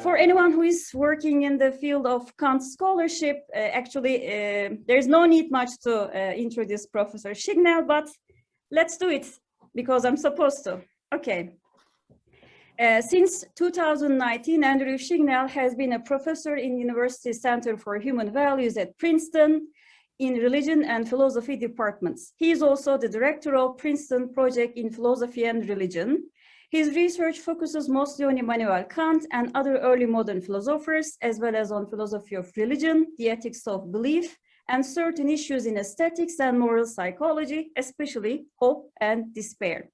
for anyone who is working in the field of Kant scholarship, actually, there's no need much to introduce Professor Chignell, but let's do it because I'm supposed to. Okay. Since 2019, Andrew Chignell has been a professor in University Center for Human Values at Princeton in Religion and Philosophy departments. He is also the director of Princeton Project in Philosophy and Religion. His research focuses mostly on Immanuel Kant and other early modern philosophers, as well as on philosophy of religion, the ethics of belief, and certain issues in aesthetics and moral psychology, especially hope and despair.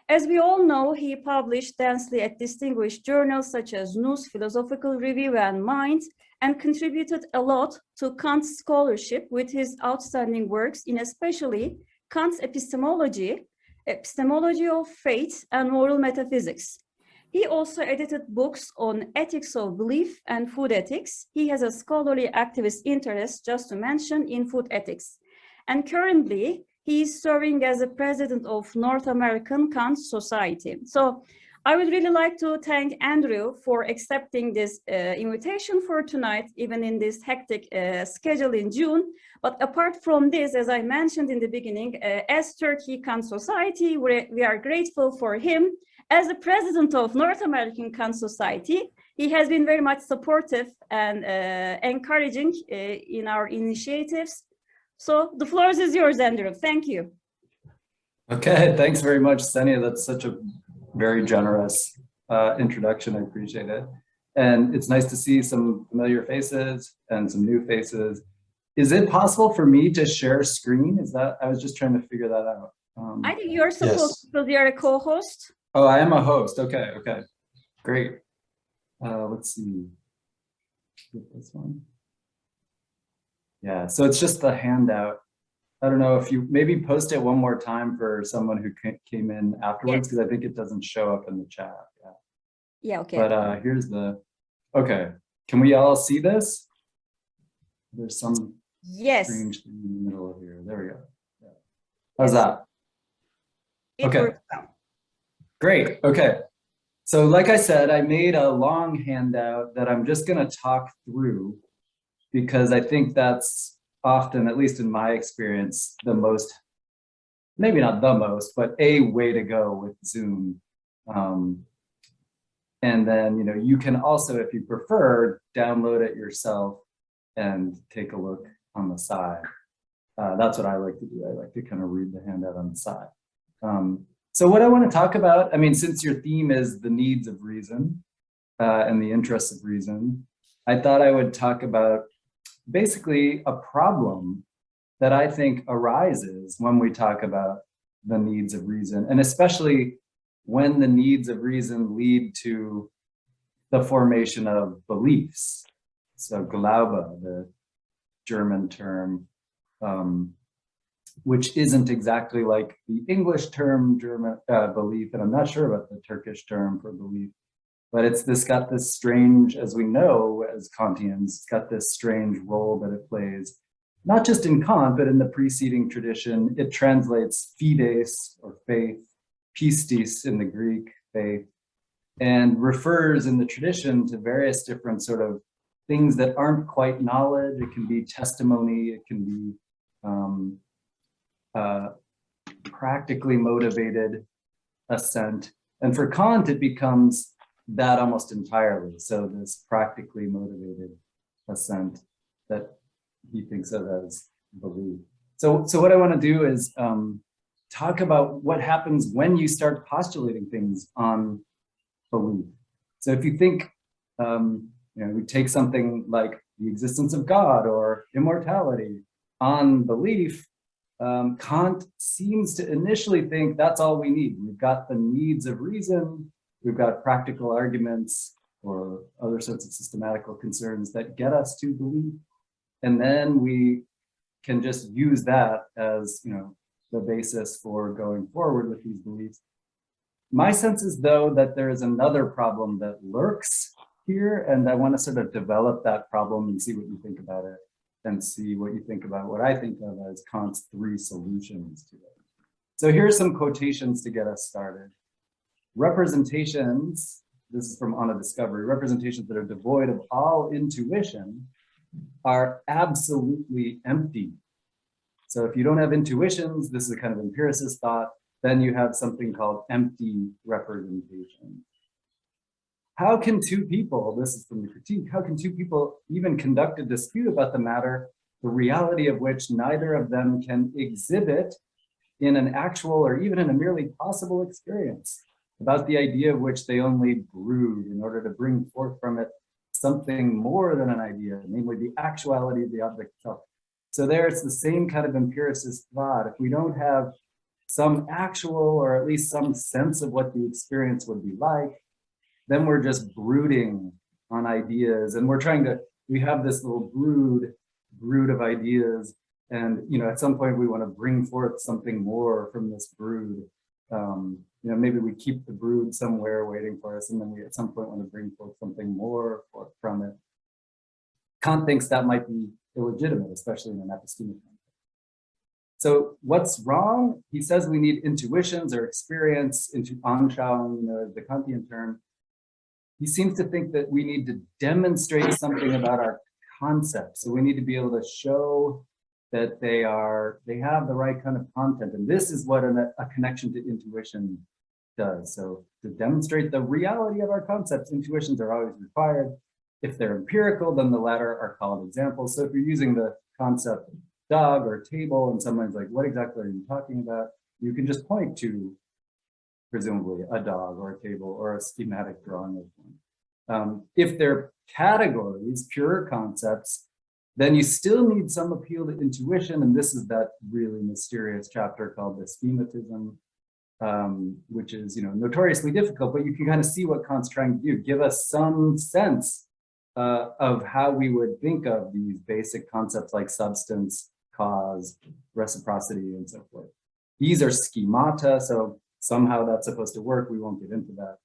As we all know, he published densely at distinguished journals such as News, Philosophical Review, and Mind, and contributed a lot to Kant's scholarship with his outstanding works in especially Kant's epistemology of faith, and moral metaphysics. He also edited books on ethics of belief and food ethics. He has a scholarly activist interest, just to mention, in food ethics. And currently, he is serving as the president of North American Kant Society. So I would really like to thank Andrew for accepting this invitation for tonight, even in this hectic schedule in June. But apart from this, as I mentioned in the beginning, as Turkey Kant Society, we are grateful for him. As the president of North American Kant Society, he has been very much supportive and encouraging in our initiatives. So the floor is yours, Andrew. Thank you. Okay, thanks very much, Seniye. That's such a very generous introduction. I appreciate it. And it's nice to see some familiar faces and some new faces. Is it possible for me to share screen? Is that, I was just trying to figure that out. I think you're supposed to, because you're a co-host. Oh, I am a host. Okay, okay, great. Let's see, get this one. Yeah, so it's just the handout. I don't know if you maybe post it one more time for someone who came in afterwards, because I think it doesn't show up in the chat. Yeah, okay. But here's the, okay. Can we all see this? There's some strange thing in the middle of here. There we go. Yeah. How's that? Okay. Great. Okay. So like I said, I made a long handout that I'm just going to talk through, because I think that's often, at least in my experience, the most, maybe not the most, but a way to go with Zoom. And then, you know, you can also, if you prefer, download it yourself and take a look on the side. That's what I like to do. I like to kind of read the handout on the side. So what I want to talk about, I mean, since your theme is the needs of reason and the interests of reason, I thought I would talk about basically a problem that I think arises when we talk about the needs of reason, and especially when the needs of reason lead to the formation of beliefs. So Glaube, the German term, which isn't exactly like the English term German belief, and I'm not sure about the Turkish term for belief, but it's got this strange, as we know as Kantians, it's got this strange role that it plays, not just in Kant, but in the preceding tradition. It translates fides, or faith, pistis in the Greek, faith, and refers in the tradition to various different sort of things that aren't quite knowledge. It can be testimony, it can be practically motivated assent. And for Kant, it becomes that almost entirely. So this practically motivated assent that he thinks of as belief. So what I want to do is talk about what happens when you start postulating things on belief. So if you think, you know, we take something like the existence of God or immortality on belief, Kant seems to initially think that's all we need. We've got the needs of reason, we've got practical arguments or other sorts of systematical concerns that get us to belief, and then we can just use that as, you know, the basis for going forward with these beliefs. My sense is, though, that there is another problem that lurks here, and I want to sort of develop that problem and see what you think about it, and see what you think about what I think of as Kant's 3 solutions to it. So here's some quotations to get us started. Representations this is from On a Discovery, representations that are devoid of all intuition are absolutely empty. So if you don't have intuitions, this is a kind of empiricist thought, then you have something called empty representation. How can two people, this is from the critique, how can two people even conduct a dispute about the matter, the reality of which neither of them can exhibit in an actual or even in a merely possible experience, about the idea of which they only brood in order to bring forth from it something more than an idea, namely the actuality of the object itself. So there it's the same kind of empiricist thought. If we don't have some actual or at least some sense of what the experience would be like, then we're just brooding on ideas, and we're trying to, we have this little brood of ideas, and at some point we want to bring forth something more from this brood. Maybe we keep the brood somewhere waiting for us, and then we at some point want to bring forth something more from it. Kant thinks that might be illegitimate, especially in an epistemic context. So what's wrong? He says we need intuitions or experience, into Anschauung, the Kantian term. He seems to think that we need to demonstrate something about our concepts. So we need to be able to show that they have the right kind of content. And this is what a connection to intuition does. So to demonstrate the reality of our concepts, intuitions are always required. If they're empirical, then the latter are called examples. So if you're using the concept dog or table and someone's like, what exactly are you talking about? You can just point to presumably a dog or a table or a schematic drawing of one. If they're categories, pure concepts, then you still need some appeal to intuition. And this is that really mysterious chapter called the schematism, which is notoriously difficult, but you can kind of see what Kant's trying to do. Give us some sense of how we would think of these basic concepts like substance, cause, reciprocity, and so forth. These are schemata, so somehow that's supposed to work. We won't get into that.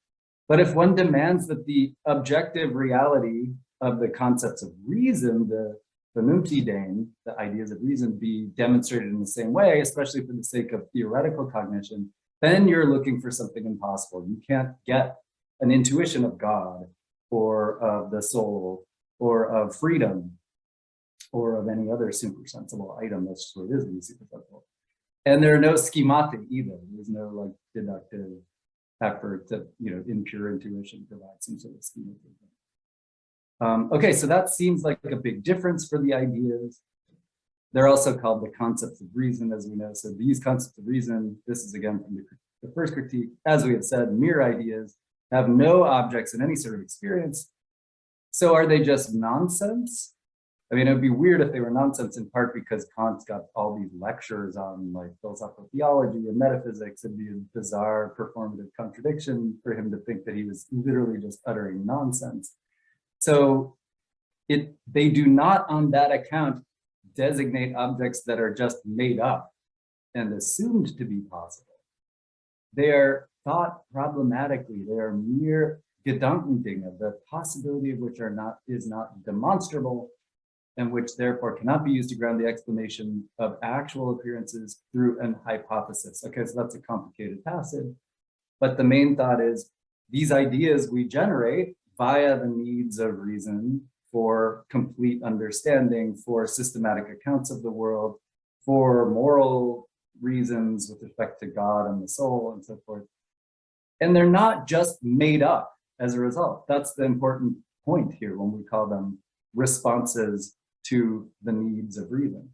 But if one demands that the objective reality of the concepts of reason, the Vernunftideen, the ideas of reason, be demonstrated in the same way, especially for the sake of theoretical cognition, then you're looking for something impossible. You can't get an intuition of God or of the soul or of freedom or of any other supersensible item. That's just what it is to be supersensible. And there are no schemata either. There's no like deductive effort that impure intuition provides some sort of schematism. Okay, so that seems like a big difference for the ideas. They're also called the concepts of reason, as we know. So these concepts of reason, this is again from the first critique, as we have said, mere ideas, have no objects in any sort of experience. So are they just nonsense? I mean, it would be weird if they were nonsense, in part because Kant's got all these lectures on like philosophical theology and metaphysics. It'd be a bizarre performative contradiction for him to think that he was literally just uttering nonsense. So they do not, on that account, designate objects that are just made up and assumed to be possible. They are thought problematically. They are mere Gedankendinge, the possibility of which is not demonstrable, and which therefore cannot be used to ground the explanation of actual appearances through an hypothesis. Okay, so that's a complicated passage, but the main thought is these ideas we generate via the needs of reason for complete understanding, for systematic accounts of the world, for moral reasons with respect to God and the soul and so forth. And they're not just made up as a result. That's the important point here when we call them responses to the needs of reason.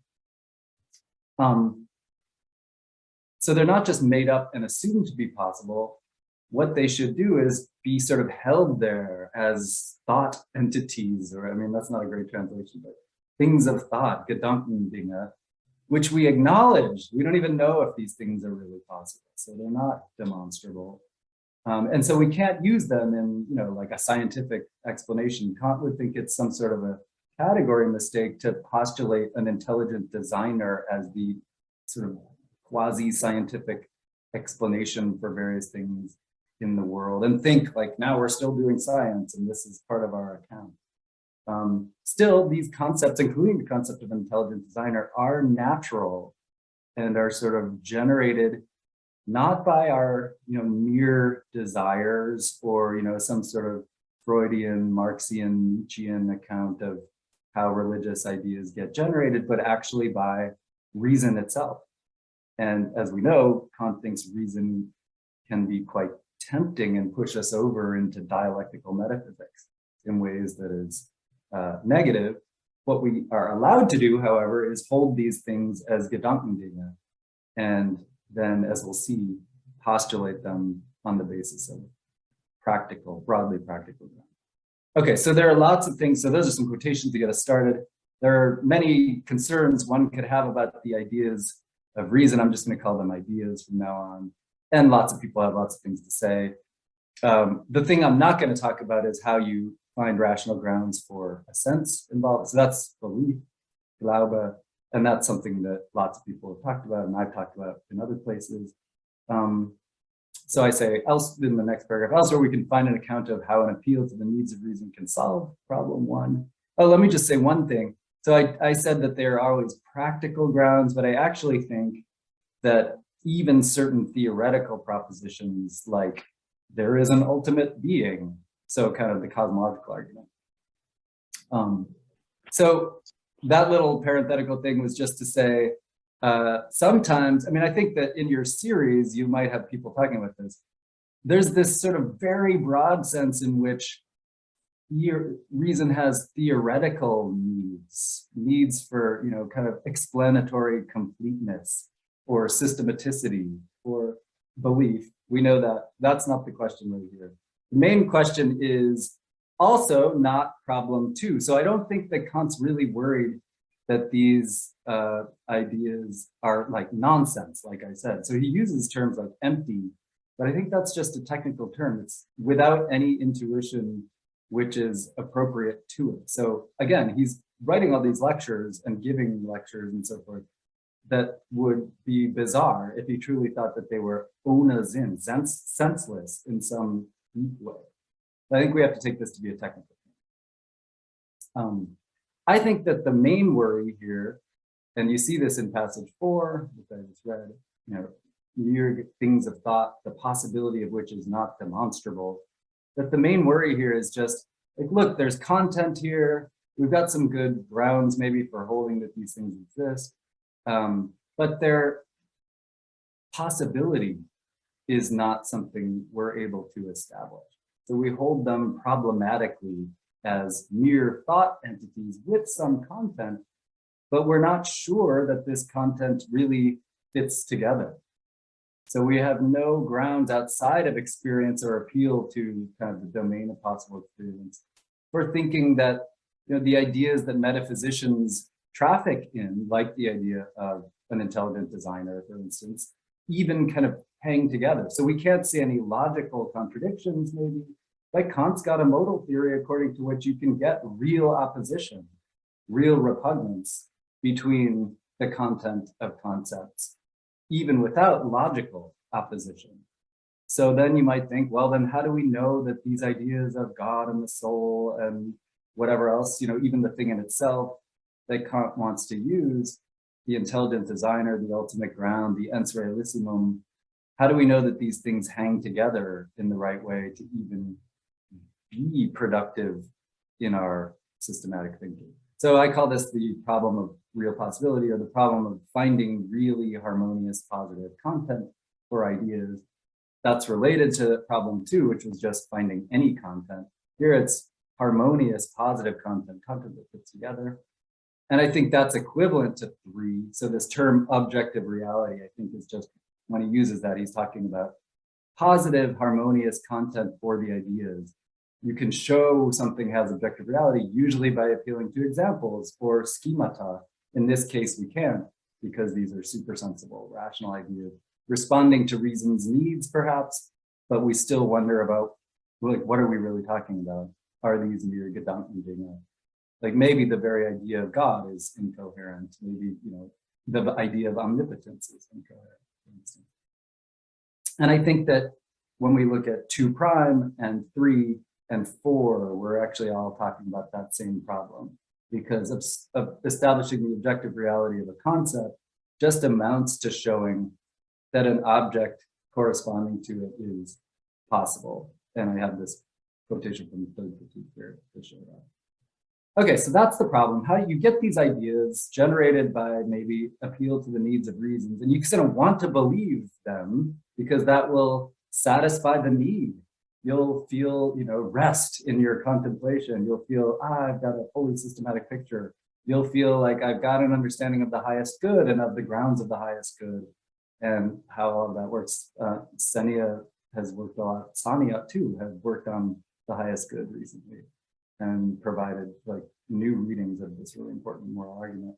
So they're not just made up and assumed to be possible. What they should do is be sort of held there as thought entities, or I mean, that's not a great translation, but things of thought, Gedankendinge, which we acknowledge. We don't even know if these things are really possible. So they're not demonstrable. And so we can't use them in, like a scientific explanation. Kant would think it's some sort of a category mistake to postulate an intelligent designer as the sort of quasi-scientific explanation for various things in the world, and think like, now we're still doing science and this is part of our account. Still, these concepts, including the concept of intelligent designer, are natural and are sort of generated not by our, mere desires or, some sort of Freudian, Marxian, Nietzschean account of how religious ideas get generated, but actually by reason itself. And as we know, Kant thinks reason can be quite tempting and push us over into dialectical metaphysics in ways that is negative. What we are allowed to do, however, is hold these things as Gedankendinge, and then, as we'll see, postulate them on the basis of broadly practical ground. Okay, so there are lots of things. So those are some quotations to get us started. There are many concerns one could have about the ideas of reason. I'm just going to call them ideas from now on. And lots of people have lots of things to say. The thing I'm not going to talk about is how you find rational grounds for a sense involved. So that's belief, Glaube, and that's something that lots of people have talked about and I've talked about in other places. So I say else in the next paragraph, elsewhere we can find an account of how an appeal to the needs of reason can solve problem one. Oh, let me just say one thing. So I said that there are always practical grounds, but I actually think that even certain theoretical propositions, like there is an ultimate being, so kind of the cosmological argument. So that little parenthetical thing was just to say, sometimes, I think that in your series, you might have people talking about this. There's this sort of very broad sense in which reason has theoretical needs for, kind of explanatory completeness or systematicity or belief. We know that that's not the question right here. The main question is also not problem two. So I don't think that Kant's really worried that these ideas are like nonsense, like I said. So he uses terms like empty, but I think that's just a technical term. It's without any intuition which is appropriate to it. So again, he's writing all these lectures and giving lectures and so forth that would be bizarre if he truly thought that they were ohne Sinn, senseless in some deep way. I think we have to take this to be a technical thing. I think that the main worry here, and you see this in passage 4, which I just read, mere things of thought, the possibility of which is not demonstrable, that the main worry here is just like, look, there's content here. We've got some good grounds maybe for holding that these things exist, but their possibility is not something we're able to establish. So we hold them problematically as mere thought entities with some content, but we're not sure that this content really fits together. So we have no grounds outside of experience or appeal to kind of the domain of possible experience for thinking that the ideas that metaphysicians traffic in, like the idea of an intelligent designer, for instance, even kind of hang together. So we can't see any logical contradictions, maybe. Like Kant's got a modal theory according to which you can get real opposition, real repugnance between the content of concepts, even without logical opposition. So then you might think, well, then how do we know that these ideas of God and the soul and whatever else, even the thing in itself that Kant wants to use, the intelligent designer, the ultimate ground, the ens realissimum, how do we know that these things hang together in the right way to even be productive in our systematic thinking? So I call this the problem of real possibility, or the problem of finding really harmonious positive content for ideas. That's related to problem 2, which was just finding any content. Here it's harmonious positive content that fits together. And I think that's equivalent to 3. So this term objective reality, I think, is just, when he uses that, he's talking about positive harmonious content for the ideas. You can show something has objective reality, usually by appealing to examples or schemata. In this case, we can't, because these are supersensible, rational ideas, responding to reason's needs, perhaps, but we still wonder about, like, what are we really talking about? Are these mere Gedankendinge? Like, maybe the very idea of God is incoherent. Maybe, the idea of omnipotence is incoherent, for instance. And I think that when we look at 2' and 3 and 4, we're actually all talking about that same problem, because of establishing the objective reality of a concept just amounts to showing that an object corresponding to it is possible. And I have this quotation from the third critique here to show that. Okay, so that's the problem. How do you get these ideas generated by maybe appeal to the needs of reasons, and you sort of want to believe them because that will satisfy the need. You'll feel, rest in your contemplation. You'll feel, I've got a fully systematic picture. You'll feel like I've got an understanding of the highest good and of the grounds of the highest good and how all of that works. Seniye has worked a lot, Saniya too, has worked on the highest good recently and provided like new readings of this really important moral argument.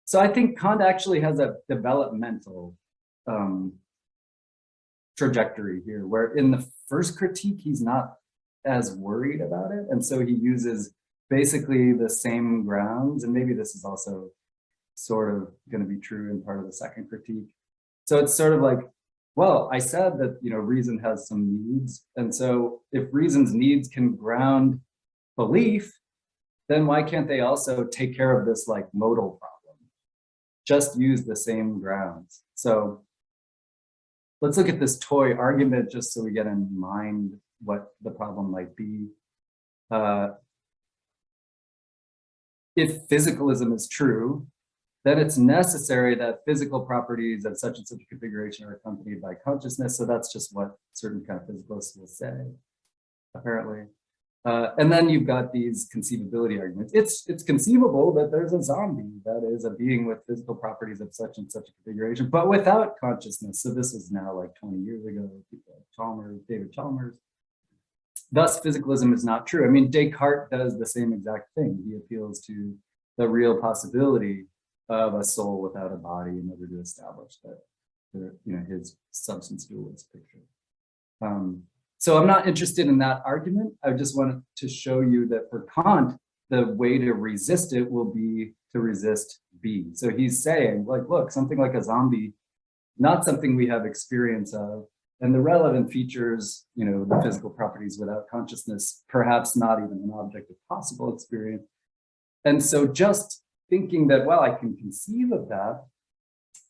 So I think Kant actually has a developmental trajectory here, where in the first critique, he's not as worried about it. And so he uses basically the same grounds, and maybe this is also sort of going to be true in part of the second critique. So it's sort of like, well, I said that, reason has some needs. And so if reason's needs can ground belief, then why can't they also take care of this like modal problem? Just use the same grounds. So let's look at this toy argument just so we get in mind what the problem might be. If physicalism is true, then it's necessary that physical properties of such and such a configuration are accompanied by consciousness. So that's just what certain kind of physicalists will say, apparently. And then you've got these conceivability arguments. It's conceivable that there's a zombie that is a being with physical properties of such and such a configuration, but without consciousness. So this is now like 20 years ago, David Chalmers. Thus, physicalism is not true. I mean, Descartes does the same exact thing. He appeals to the real possibility of a soul without a body in order to establish that, his substance dualist picture. So I'm not interested in that argument. I just wanted to show you that for Kant, the way to resist it will be to resist B. So he's saying, like, look, something like a zombie, not something we have experience of, and the relevant features, the physical properties without consciousness, perhaps not even an object of possible experience. And so just thinking that, well, I can conceive of that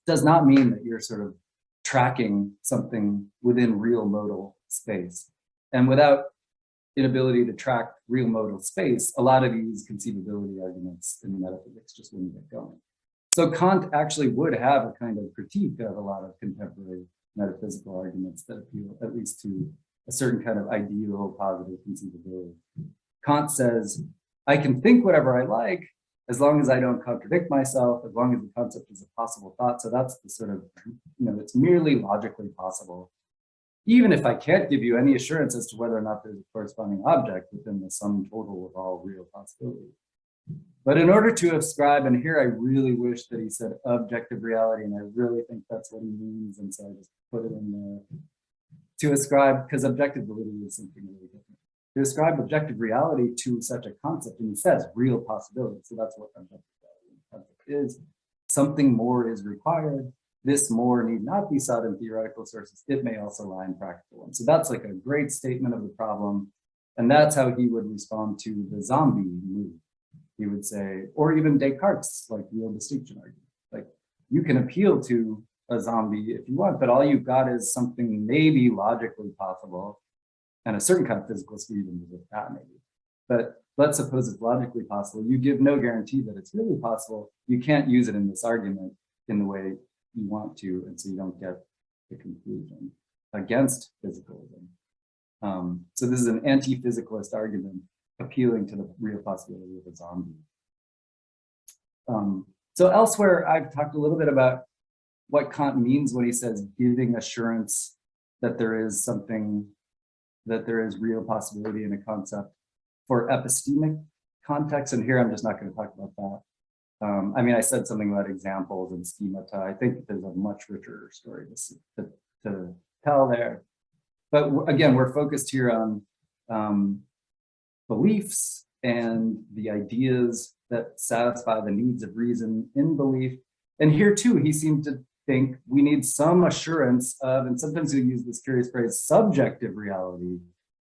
does not mean that you're sort of tracking something within real modal space. And without inability to track real modal space, a lot of these conceivability arguments in metaphysics just wouldn't get going. So Kant actually would have a kind of critique of a lot of contemporary metaphysical arguments that appeal at least to a certain kind of ideal positive conceivability. Kant says, I can think whatever I like, as long as I don't contradict myself, as long as the concept is a possible thought. So that's the sort of, it's merely logically possible. Even if I can't give you any assurance as to whether or not there's a corresponding object within the sum total of all real possibilities. But in order to ascribe, and here I really wish that he said objective reality, and I really think that's what he means, and so I just put it in there. To ascribe, because objective validity is something really different. To ascribe objective reality to such a concept, and he says real possibility, so that's what objective reality is. Something more is required. This more need not be sought in theoretical sources. It may also lie in practical ones. So that's like a great statement of the problem. And that's how he would respond to the zombie mood. He would say, or even Descartes' like real distinction argument. Like you can appeal to a zombie if you want, but all you've got is something maybe logically possible. And a certain kind of physicalist would even resist that maybe. But let's suppose it's logically possible. You give no guarantee that it's really possible. You can't use it in this argument in the way you want to, and so you don't get the conclusion against physicalism. So this is an anti-physicalist argument appealing to the real possibility of a zombie. So elsewhere, I've talked a little bit about what Kant means when he says giving assurance that there is something, that there is real possibility in a concept for epistemic context. And here I'm just not going to talk about that. I mean, I said something about examples and schemata. I think there's a much richer story to tell there. But again, we're focused here on beliefs and the ideas that satisfy the needs of reason in belief. And here too, he seemed to think we need some assurance of, and sometimes we use this curious phrase, subjective reality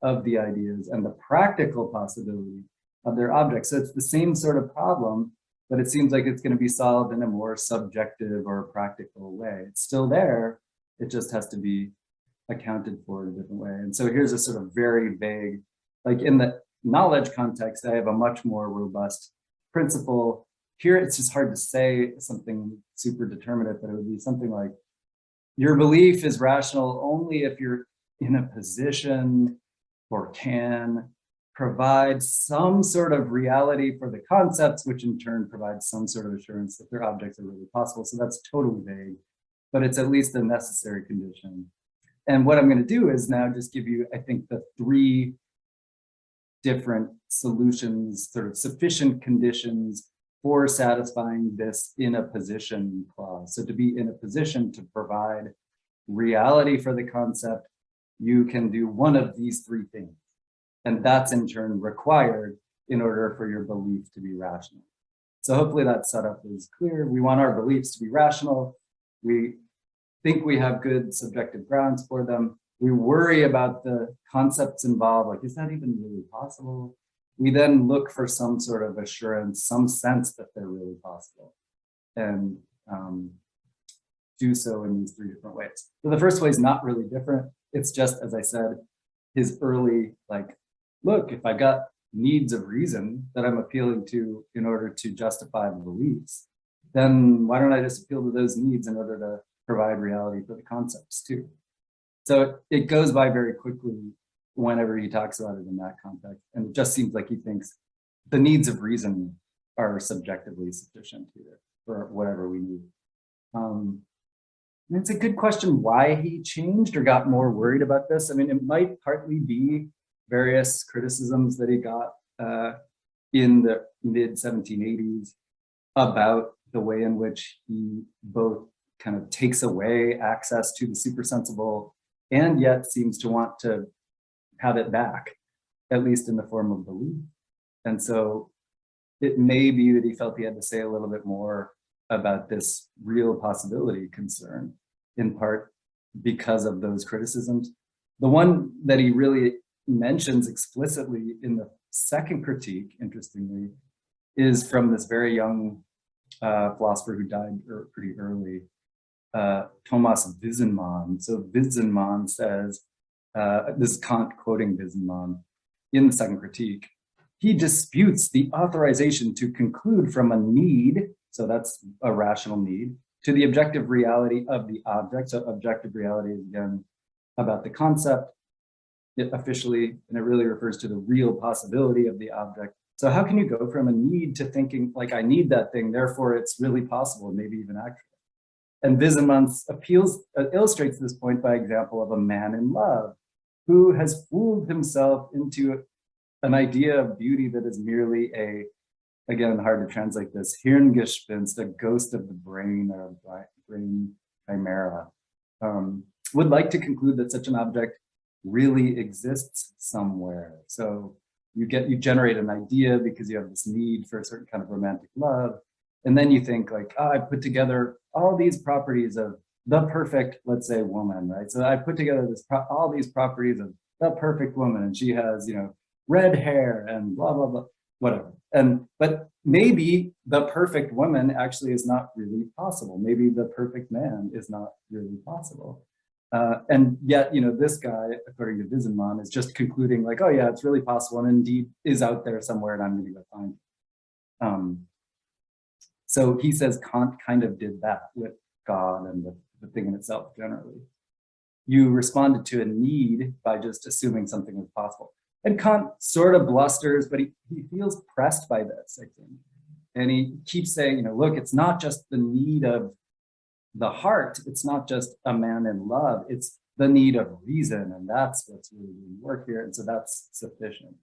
of the ideas and the practical possibility of their objects. So it's the same sort of problem, but it seems like it's going to be solved in a more subjective or practical way. It's still there, It just has to be accounted for in a different way. And so here's a sort of very vague, like in the knowledge context, I have a much more robust principle. Here, it's just hard to say something super determinate, but it would be something like, your belief is rational only if you're in a position or can provide some sort of reality for the concepts, which in turn provides some sort of assurance that their objects are really possible. So that's totally vague, but it's at least a necessary condition. And what I'm going to do is now just give you, I think, the three different solutions, sort of sufficient conditions for satisfying this in a position clause. So to be in a position to provide reality for the concept, you can do one of these three things. And that's in turn required in order for your belief to be rational. So hopefully that setup is clear. We want our beliefs to be rational. We think we have good subjective grounds for them. We worry about the concepts involved, like, is that even really possible? We then look for some sort of assurance, some sense that they're really possible, and do so in these three different ways. So the first way is not really different. It's just, as I said, his early, like, look, if I got needs of reason that I'm appealing to in order to justify the beliefs, then why don't I just appeal to those needs in order to provide reality for the concepts too? So it goes by very quickly whenever he talks about it in that context. And it just seems like he thinks the needs of reason are subjectively sufficient here for whatever we need. And it's a good question why he changed or got more worried about this. I mean, it might partly be various criticisms that he got in the mid 1780s about the way in which he both kind of takes away access to the supersensible and yet seems to want to have it back, at least in the form of belief. And so it may be that he felt he had to say a little bit more about this real possibility concern, in part because of those criticisms. The one that he really mentions explicitly in the second critique, interestingly, is from this very young philosopher who died pretty early, Thomas Wissenmann. So Wissenmann says, this is Kant quoting Wissenmann in the second critique, he disputes the authorization to conclude from a need, so that's a rational need, to the objective reality of the object. So objective reality is again about the concept, it officially, and it really refers to the real possibility of the object. So how can you go from a need to thinking like, I need that thing, therefore it's really possible, maybe even actual? And Wissenmann illustrates this point by example of a man in love who has fooled himself into an idea of beauty that is merely a, again, hard to translate this, Hirngespinst, a ghost of the brain or brain chimera, would like to conclude that such an object really exists somewhere. So you generate an idea because you have this need for a certain kind of romantic love. And then you think like, oh, I put together all these properties of the perfect, let's say, woman, right? So I put together all these properties of the perfect woman, and she has, red hair and blah, blah, blah, whatever. But maybe the perfect woman actually is not really possible. Maybe the perfect man is not really possible. And yet, this guy, according to Wissenmann, is just concluding like, oh yeah, it's really possible and indeed is out there somewhere and I'm going to go find it. So he says Kant kind of did that with God and the thing in itself generally. You responded to a need by just assuming something was possible. And Kant sort of blusters, but he feels pressed by this, I think. And he keeps saying, look, it's not just the need of the heart. It's not just a man in love. It's the need of reason. And that's what's really doing work here. And so that's sufficient.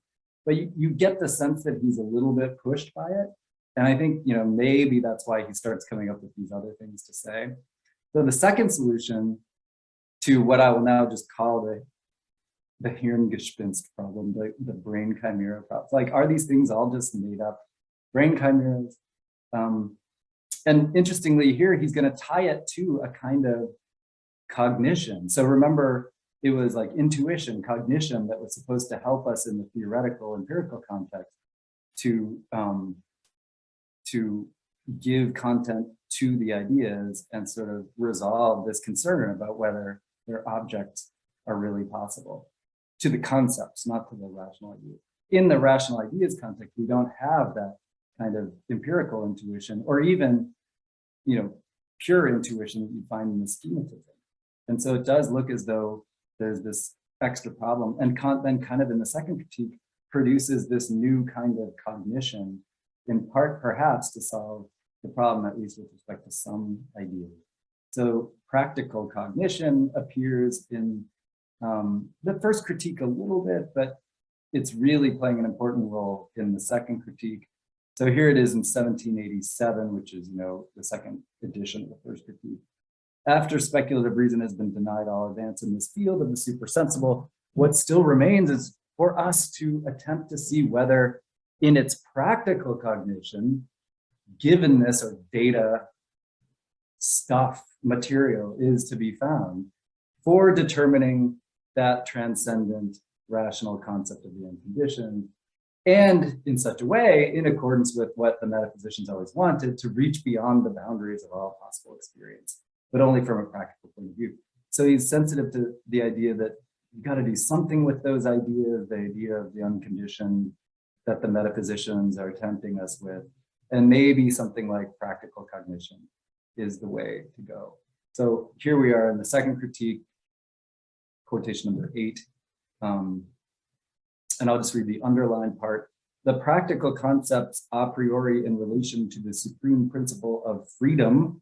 But you get the sense that he's a little bit pushed by it. And I think, maybe that's why he starts coming up with these other things to say. So the second solution to what I will now just call the Hirngespinst problem, the brain chimera problem. Like, are these things all just made up brain chimeras? And interestingly here, he's going to tie it to a kind of cognition. So remember, it was like intuition, cognition that was supposed to help us in the theoretical, empirical context to give content to the ideas and sort of resolve this concern about whether their objects are really possible, to the concepts, not to the rational ideas. In the rational ideas context, we don't have that kind of empirical intuition, or even, pure intuition that you find in the schematism. And so it does look as though there's this extra problem. And Kant then kind of in the second critique produces this new kind of cognition, in part perhaps to solve the problem, at least with respect to some ideas. So practical cognition appears in the first critique a little bit, but it's really playing an important role in the second critique. So here it is in 1787, which is, the second edition of the first critique. After speculative reason has been denied all advance in this field of the supersensible, what still remains is for us to attempt to see whether in its practical cognition, givenness or data, stuff, material is to be found for determining that transcendent rational concept of the unconditioned, and in such a way, in accordance with what the metaphysicians always wanted, to reach beyond the boundaries of all possible experience, but only from a practical point of view. So he's sensitive to the idea that you got to do something with those ideas, the idea of the unconditioned that the metaphysicians are tempting us with, and maybe something like practical cognition is the way to go. So here we are in the second critique, quotation number 8. And I'll just read the underlined part. The practical concepts a priori in relation to the supreme principle of freedom,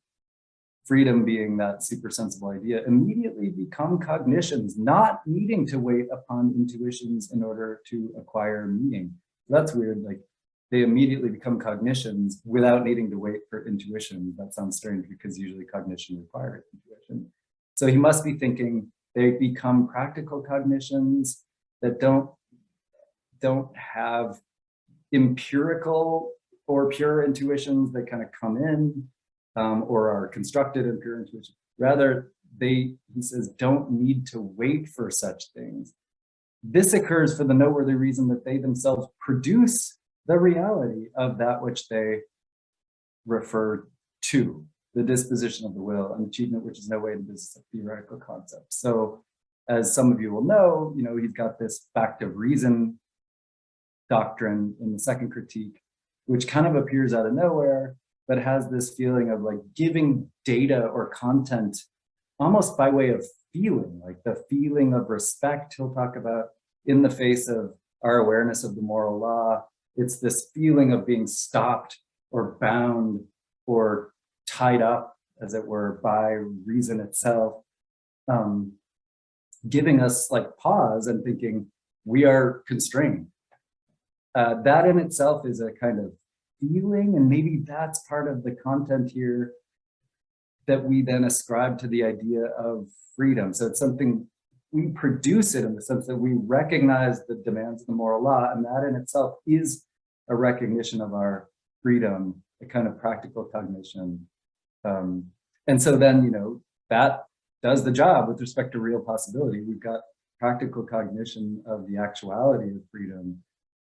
freedom being that supersensible idea, immediately become cognitions, not needing to wait upon intuitions in order to acquire meaning. That's weird, like they immediately become cognitions without needing to wait for intuition. That sounds strange because usually cognition requires intuition. So he must be thinking they become practical cognitions that don't have empirical or pure intuitions that kind of come in or are constructed in pure intuition. Rather, he says, don't need to wait for such things. This occurs for the noteworthy reason that they themselves produce the reality of that which they refer to, the disposition of the will, an achievement which is no way in the business of theoretical concepts. So as some of you will know, he's got this fact of reason doctrine in the second critique, which kind of appears out of nowhere, but has this feeling of like giving data or content almost by way of feeling, like the feeling of respect he'll talk about in the face of our awareness of the moral law. It's this feeling of being stopped or bound or tied up, as it were, by reason itself, giving us like pause and thinking we are constrained. That in itself is a kind of feeling, and maybe that's part of the content here that we then ascribe to the idea of freedom. So it's something, we produce it in the sense that we recognize the demands of the moral law, and that in itself is a recognition of our freedom, a kind of practical cognition. And so then, that does the job with respect to real possibility. We've got practical cognition of the actuality of freedom.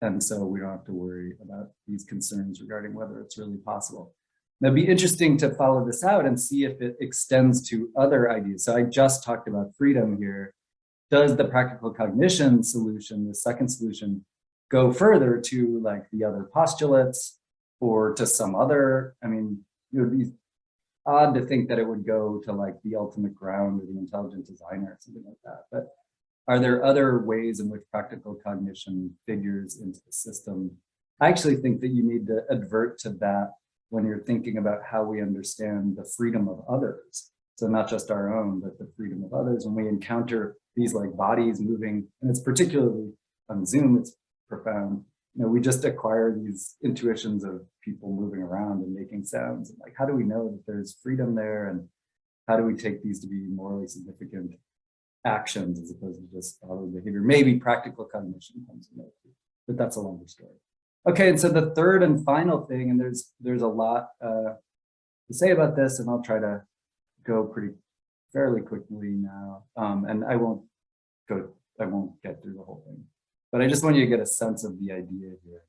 And so we don't have to worry about these concerns regarding whether it's really possible. It'd be interesting to follow this out and see if it extends to other ideas. So I just talked about freedom here. Does the practical cognition solution, the second solution, go further to like the other postulates or to some other? I mean, it would be odd to think that it would go to like the ultimate ground or the intelligent designer or something like that. But are there other ways in which practical cognition figures into the system? I actually think that you need to advert to that when you're thinking about how we understand the freedom of others. So not just our own, but the freedom of others. When we encounter these like bodies moving, and it's particularly on Zoom, it's profound. We just acquire these intuitions of people moving around and making sounds. And like, how do we know that there's freedom there? And how do we take these to be morally significant actions as opposed to just following behavior? Maybe practical cognition comes in there too, but that's a longer story. Okay, and so the third and final thing, and there's a lot to say about this, and I'll try to go fairly quickly now, and I won't get through the whole thing, but I just want you to get a sense of the idea here.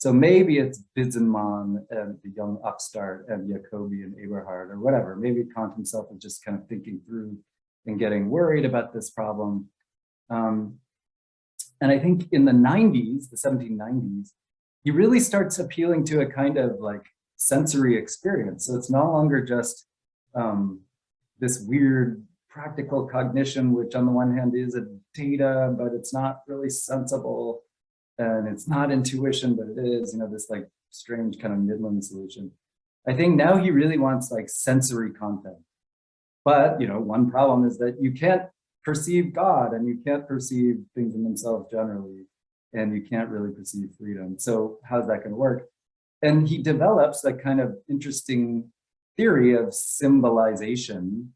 So maybe it's Wisenmann and the young upstart and Jacobi and Eberhard or whatever. Maybe Kant himself is just kind of thinking through and getting worried about this problem. And I think in the 90s, the 1790s, he really starts appealing to a kind of like sensory experience. So it's no longer just this weird practical cognition, which on the one hand is a data, but it's not really sensible. And it's not intuition, but it is, this like strange kind of Midland solution. I think now he really wants like sensory content. But, one problem is that you can't perceive God and you can't perceive things in themselves generally, and you can't really perceive freedom. So how's that going to work? And he develops a kind of interesting theory of symbolization,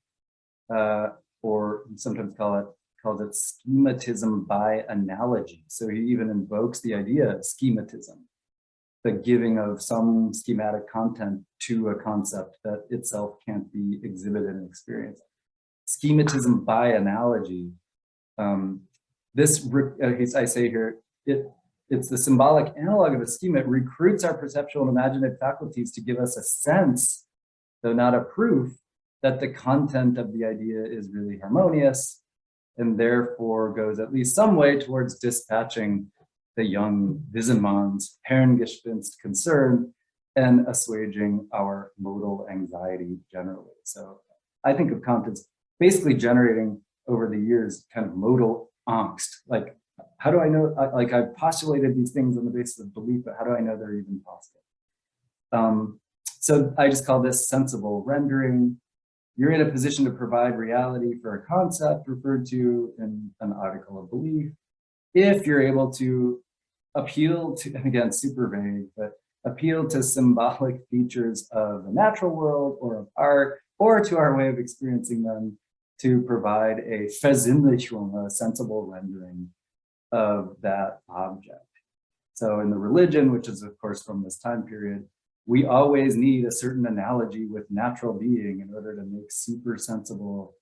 or sometimes calls it schematism by analogy. So he even invokes the idea of schematism, the giving of some schematic content to a concept that itself can't be exhibited and experienced. Schematism by analogy. I say here, it's the symbolic analog of a schema. It recruits our perceptual and imaginative faculties to give us a sense, though not a proof, that the content of the idea is really harmonious, and therefore goes at least some way towards dispatching the young Wisenmann's Herrengespinst concern and assuaging our modal anxiety generally. So I think of Kant as basically generating over the years kind of modal angst. Like, how do I know, like I've postulated these things on the basis of belief, but how do I know they're even possible? So I just call this sensible rendering. You're in a position to provide reality for a concept referred to in an article of belief, if you're able to appeal to, and again, super vague, but appeal to symbolic features of the natural world or of art, or to our way of experiencing them, to provide a Versinnlichung, a sensible rendering of that object. So in the religion, which is of course from this time period, we always need a certain analogy with natural being in order to make super sensible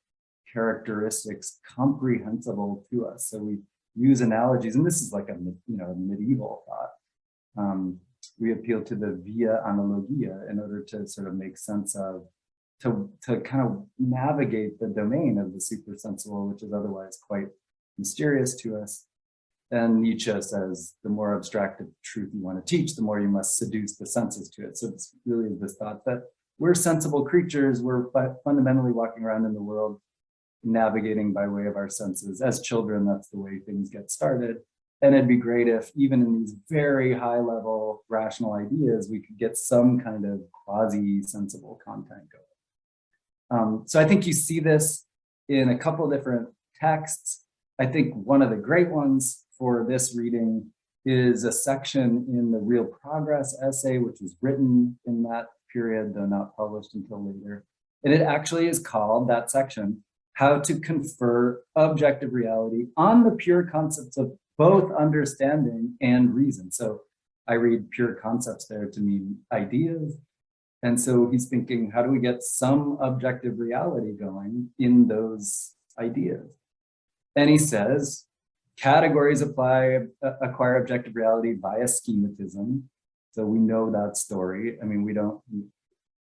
characteristics comprehensible to us. So we use analogies, and this is like a medieval thought. We appeal to the via analogia in order to sort of make sense of, to kind of navigate the domain of the super sensible, which is otherwise quite mysterious to us. And Nietzsche says, the more abstractive truth you want to teach, the more you must seduce the senses to it. So it's really this thought that we're sensible creatures. We're fundamentally walking around in the world, navigating by way of our senses. As children, that's the way things get started. And it'd be great if even in these very high level rational ideas, we could get some kind of quasi-sensible content going. So I think you see this in a couple different texts. I think one of the great ones for this reading is a section in the Real Progress essay, which was written in that period, though not published until later. And it actually is called, that section, How to Confer Objective Reality on the Pure Concepts of Both Understanding and Reason. So I read pure concepts there to mean ideas. And so he's thinking, how do we get some objective reality going in those ideas? And he says, categories acquire objective reality via schematism. So we know that story. I mean, we don't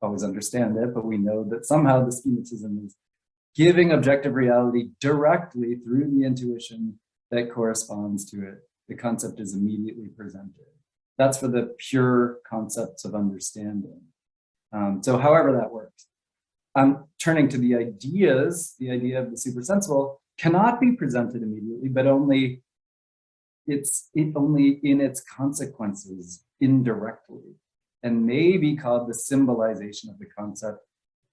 always understand it, but we know that somehow the schematism is giving objective reality directly through the intuition that corresponds to it. The concept is immediately presented. That's for the pure concepts of understanding. So however that works. I'm turning to the ideas. The idea of the supersensible cannot be presented immediately, but only in its consequences indirectly, and may be called the symbolization of the concept.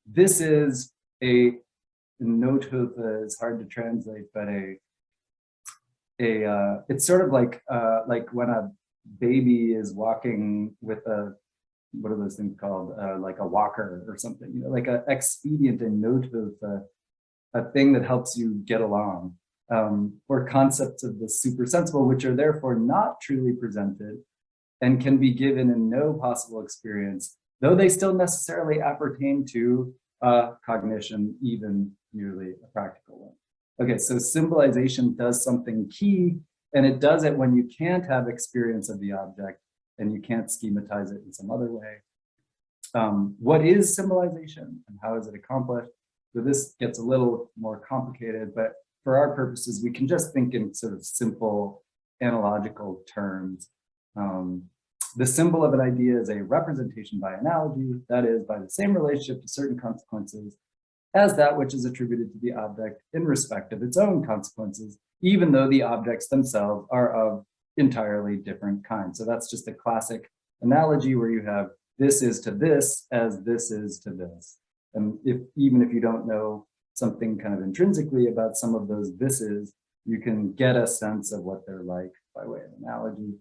This is a nothilfe, is hard to translate, but it's sort of like when a baby is walking with a, what are those things called? Like a walker or something, like an expedient in nothilfe, a thing that helps you get along, or concepts of the supersensible, which are therefore not truly presented and can be given in no possible experience, though they still necessarily appertain to cognition, even merely a practical one. Okay, so symbolization does something key, and it does it when you can't have experience of the object, and you can't schematize it in some other way. What is symbolization and how is it accomplished? So this gets a little more complicated, but for our purposes, we can just think in sort of simple analogical terms. The symbol of an idea is a representation by analogy, that is, by the same relationship to certain consequences as that which is attributed to the object in respect of its own consequences, even though the objects themselves are of entirely different kinds. So that's just a classic analogy where you have this is to this as this is to this. And even if you don't know something kind of intrinsically about some of those thises, you can get a sense of what they're like by way of analogy.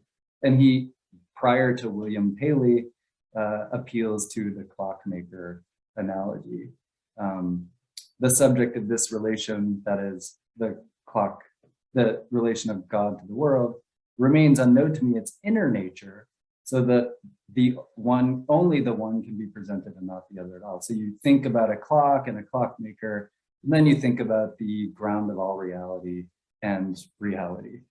And he, prior to William Paley, appeals to the clockmaker analogy. The subject of this relation, that is the clock, the relation of God to the world, remains unknown to me, its inner nature, so that only the one can be presented and not the other at all. So you think about a clock and a clockmaker, and then you think about the ground of all reality and reality,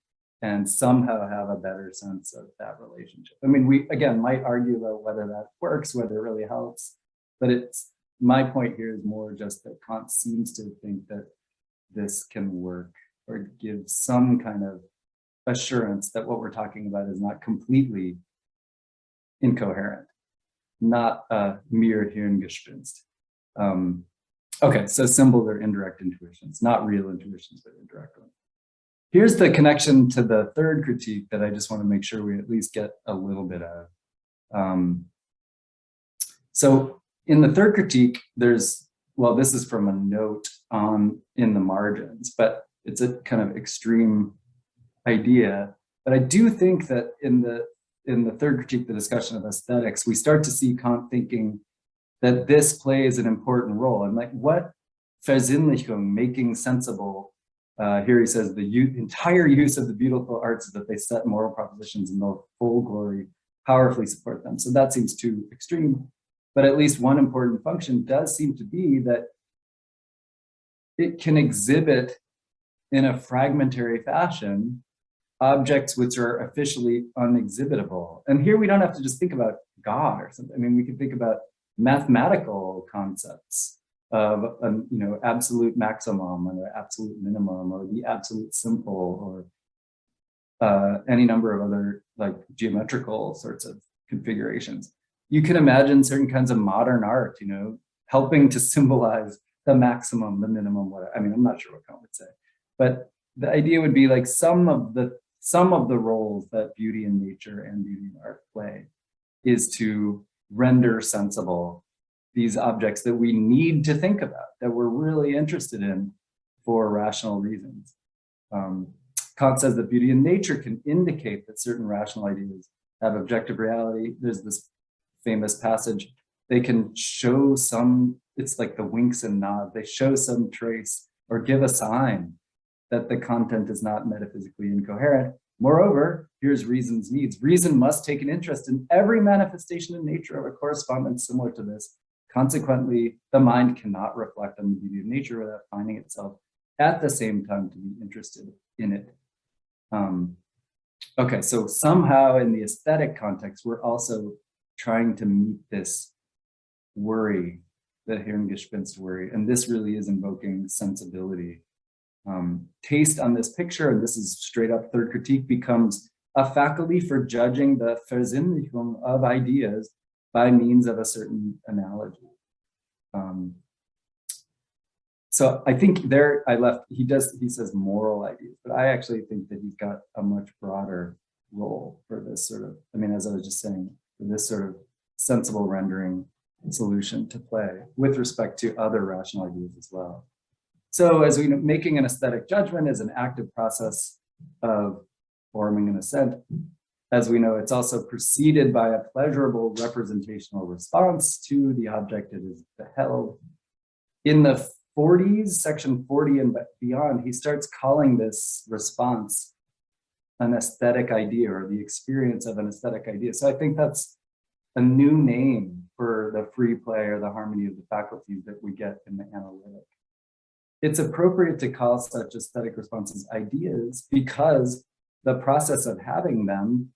and somehow have a better sense of that relationship. I mean, we, again, might argue about whether that works, whether it really helps, but my point here is more just that Kant seems to think that this can work or give some kind of assurance that what we're talking about is not completely incoherent, not a mere Hirngespinst. Okay, so symbols are indirect intuitions, not real intuitions, but indirect ones. Here's the connection to the third critique that I just want to make sure we at least get a little bit of. So in the third critique, this is from a note in the margins, but it's a kind of extreme idea. But I do think that in the third critique, the discussion of aesthetics, we start to see Kant thinking that this plays an important role. And like what Versinnlichung, making sensible, here he says the entire use of the beautiful arts is that they set moral propositions in the full glory, powerfully support them. So that seems too extreme. But at least one important function does seem to be that it can exhibit in a fragmentary fashion objects which are officially unexhibitable. And here we don't have to just think about God or something. I mean, we can think about mathematical concepts of absolute maximum or absolute minimum or the absolute simple or any number of other like geometrical sorts of configurations. You can imagine certain kinds of modern art, helping to symbolize the maximum, the minimum, whatever. I mean, I'm not sure what Kant would say, but the idea would be like some of the roles that beauty in nature and beauty in art play is to render sensible these objects that we need to think about, that we're really interested in for rational reasons. Kant says that beauty in nature can indicate that certain rational ideas have objective reality. There's this famous passage, they can show it's like the winks and nods, they show some trace or give a sign that the content is not metaphysically incoherent. Moreover, here's reason's needs. Reason must take an interest in every manifestation in nature of a correspondence similar to this. Consequently, the mind cannot reflect on the beauty of nature without finding itself at the same time to be interested in it. Okay, so somehow in the aesthetic context, we're also trying to meet this worry, the Hirngespinst worry, and this really is invoking sensibility. Taste on this picture, and this is straight up third critique, becomes a faculty for judging the Versinnlichung of ideas by means of a certain analogy. So I think there he says moral ideas, but I actually think that he's got a much broader role for this sort of, as I was just saying, for this sort of sensible rendering solution to play with respect to other rational ideas as well. So as we know, making an aesthetic judgment is an active process of forming an assent. As we know, it's also preceded by a pleasurable representational response to the object it is beheld. In the 40s, section 40 and beyond, he starts calling this response an aesthetic idea or the experience of an aesthetic idea. So I think that's a new name for the free play or the harmony of the faculties that we get in the analytic. It's appropriate to call such aesthetic responses ideas because the process of having them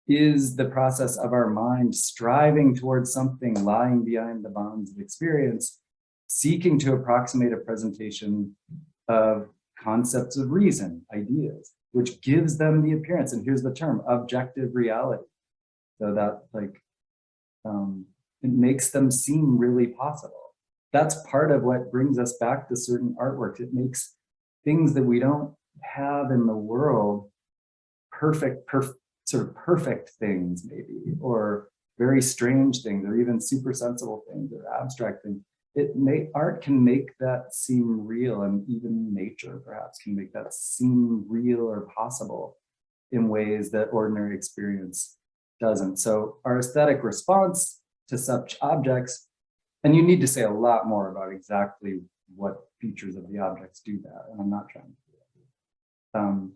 is the process of our mind striving towards something lying behind the bonds of experience, seeking to approximate a presentation of concepts of reason, ideas, which gives them the appearance, and here's the term, objective reality. So that it makes them seem really possible. That's part of what brings us back to certain artworks. It makes things that we don't have in the world sort of perfect things maybe, or very strange things, or even super sensible things, or abstract things. Art can make that seem real, and even nature perhaps can make that seem real or possible in ways that ordinary experience doesn't. So our aesthetic response to such objects, and you need to say a lot more about exactly what features of the objects do that, and I'm not trying to do that.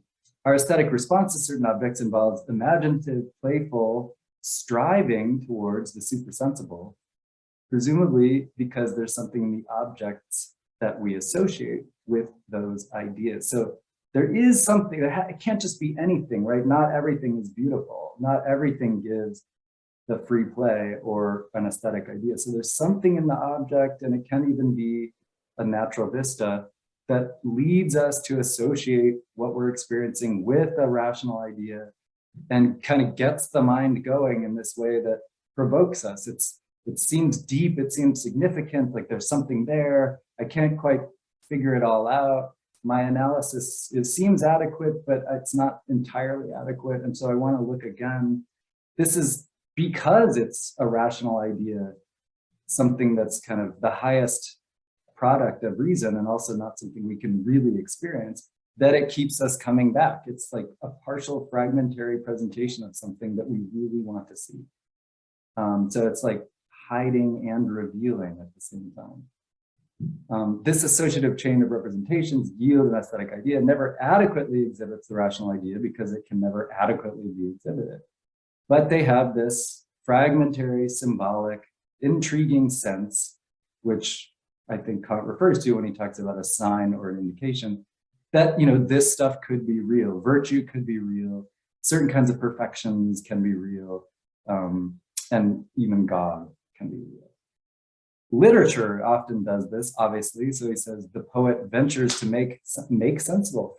Our aesthetic response to certain objects involves imaginative, playful, striving towards the supersensible, presumably because there's something in the objects that we associate with those ideas. So there is something that it can't just be anything, right? Not everything is beautiful. Not everything gives the free play or an aesthetic idea. So there's something in the object, and it can even be a natural vista that leads us to associate what we're experiencing with a rational idea, and kind of gets the mind going in this way that provokes us. It seems deep, it seems significant, like there's something there. I can't quite figure it all out. My analysis, it seems adequate, but it's not entirely adequate. And so I want to look again. This is because it's a rational idea, something that's kind of the highest product of reason, and also not something we can really experience, that it keeps us coming back. It's like a partial fragmentary presentation of something that we really want to see. So it's like hiding and revealing at the same time. This associative chain of representations yield an aesthetic idea, never adequately exhibits the rational idea because it can never adequately be exhibited. But they have this fragmentary, symbolic, intriguing sense, which I think Kant refers to when he talks about a sign or an indication that, you know, this stuff could be real. Virtue could be real. Certain kinds of perfections can be real. And even God can be real. Literature often does this, obviously. So he says, the poet ventures to make sensible,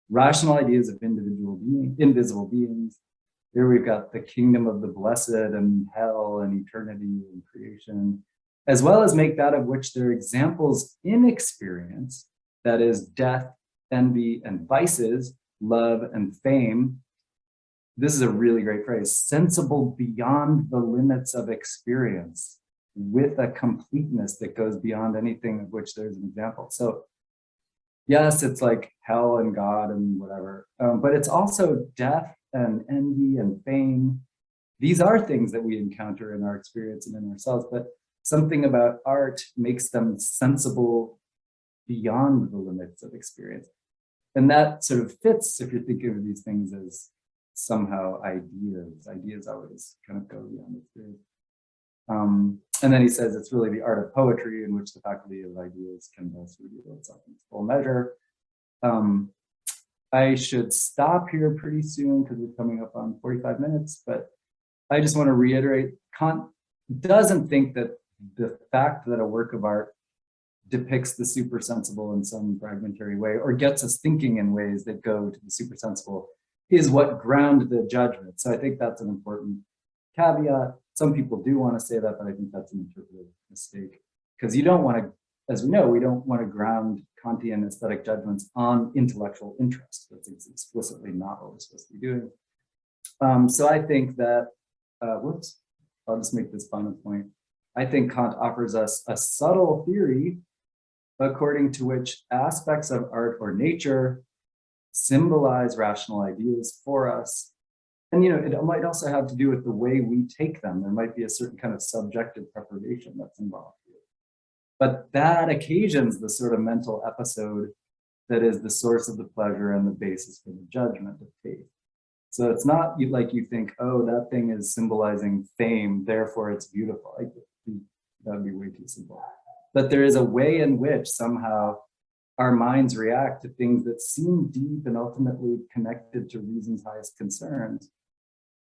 rational ideas of invisible beings. Here we've got the kingdom of the blessed and hell and eternity and creation, as well as make that of which there are examples in experience, that is death, envy, and vices, love and fame. This is a really great phrase, sensible beyond the limits of experience, with a completeness that goes beyond anything of which there's an example. So yes, it's like hell and God and whatever, but it's also death and envy and fame. These are things that we encounter in our experience and in ourselves, but something about art makes them sensible beyond the limits of experience. And that sort of fits if you're thinking of these things as somehow ideas. Ideas always kind of go beyond experience. And then he says it's really the art of poetry in which the faculty of ideas can best reveal itself in its full measure. I should stop here pretty soon because we're coming up on 45 minutes, but I just want to reiterate, Kant doesn't think that the fact that a work of art depicts the supersensible in some fragmentary way, or gets us thinking in ways that go to the supersensible, is what ground the judgment. So I think that's an important caveat. Some people do want to say that, but I think that's an interpretive mistake, because you don't want to, as we know, we don't want to ground Kantian aesthetic judgments on intellectual interest. That's explicitly not what we're supposed to be doing. So I think that, I'll just make this final point. I think Kant offers us a subtle theory according to which aspects of art or nature symbolize rational ideas for us. And, you know, it might also have to do with the way we take them. There might be a certain kind of subjective preparation that's involved here. But that occasions the sort of mental episode that is the source of the pleasure and the basis for the judgment of taste. So it's not like you think, oh, that thing is symbolizing fame, therefore it's beautiful. That would be way too simple. But there is a way in which somehow our minds react to things that seem deep and ultimately connected to reason's highest concerns.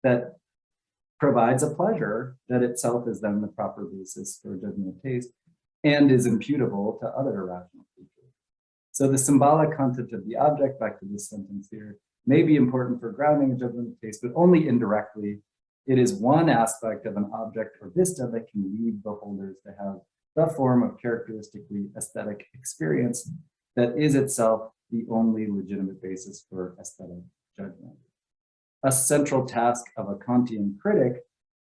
that provides a pleasure that itself is then the proper basis for judgment of taste and is imputable to other irrational features. So the symbolic content of the object, back to this sentence here, may be important for grounding a judgment of taste, but only indirectly. It is one aspect of an object or vista that can lead beholders to have the form of characteristically aesthetic experience that is itself the only legitimate basis for aesthetic judgment. A central task of a Kantian critic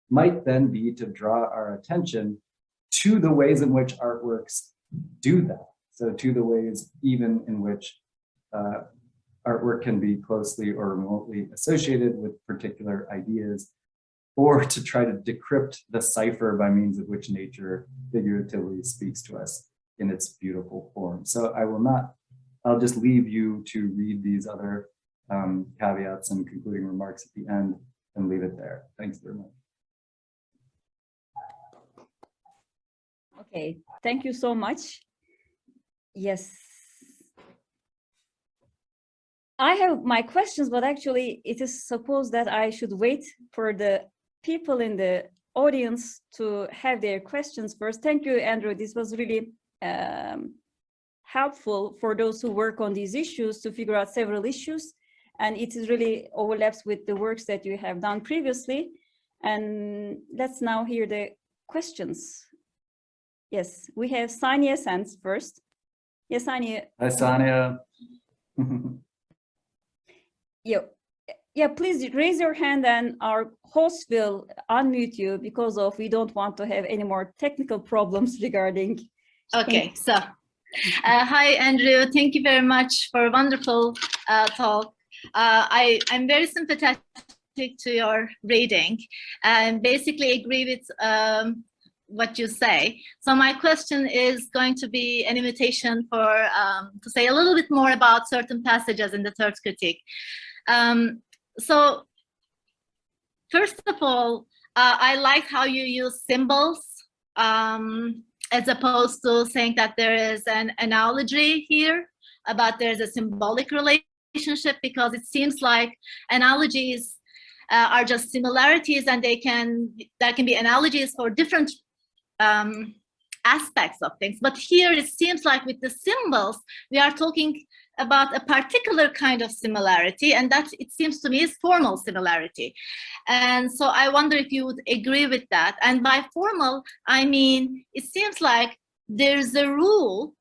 might then be to draw our attention to the ways in which artworks do that. So to the ways even in which artwork can be closely or remotely associated with particular ideas, or to try to decrypt the cipher by means of which nature figuratively speaks to us in its beautiful form. So I'll just leave you to read these other caveats and concluding remarks at the end and leave it there. Thanks very much. Okay, thank you so much. Yes. I have my questions, but actually it is supposed that I should wait for the people in the audience to have their questions first. Thank you, Andrew. This was really helpful for those who work on these issues to figure out several issues. And it is really overlaps with the works that you have done previously. And let's now hear the questions. Yes, we have Saniye Sands first. Yes, Saniye. Hi, Saniya. Yeah, please raise your hand and our host will unmute you because we don't want to have any more technical problems regarding. Okay, so hi, Andrew. Thank you very much for a wonderful talk. I'm very sympathetic to your reading and basically agree with what you say. So my question is going to be an invitation for to say a little bit more about certain passages in the third critique. So first of all, I like how you use symbols as opposed to saying that there is an analogy here, about there's a symbolic relationship, because it seems like analogies are just similarities, and there can be analogies for different aspects of things. But here it seems like with the symbols, we are talking about a particular kind of similarity, and that, it seems to me, is formal similarity. And so I wonder if you would agree with that. And by formal, I mean, it seems like there's a rule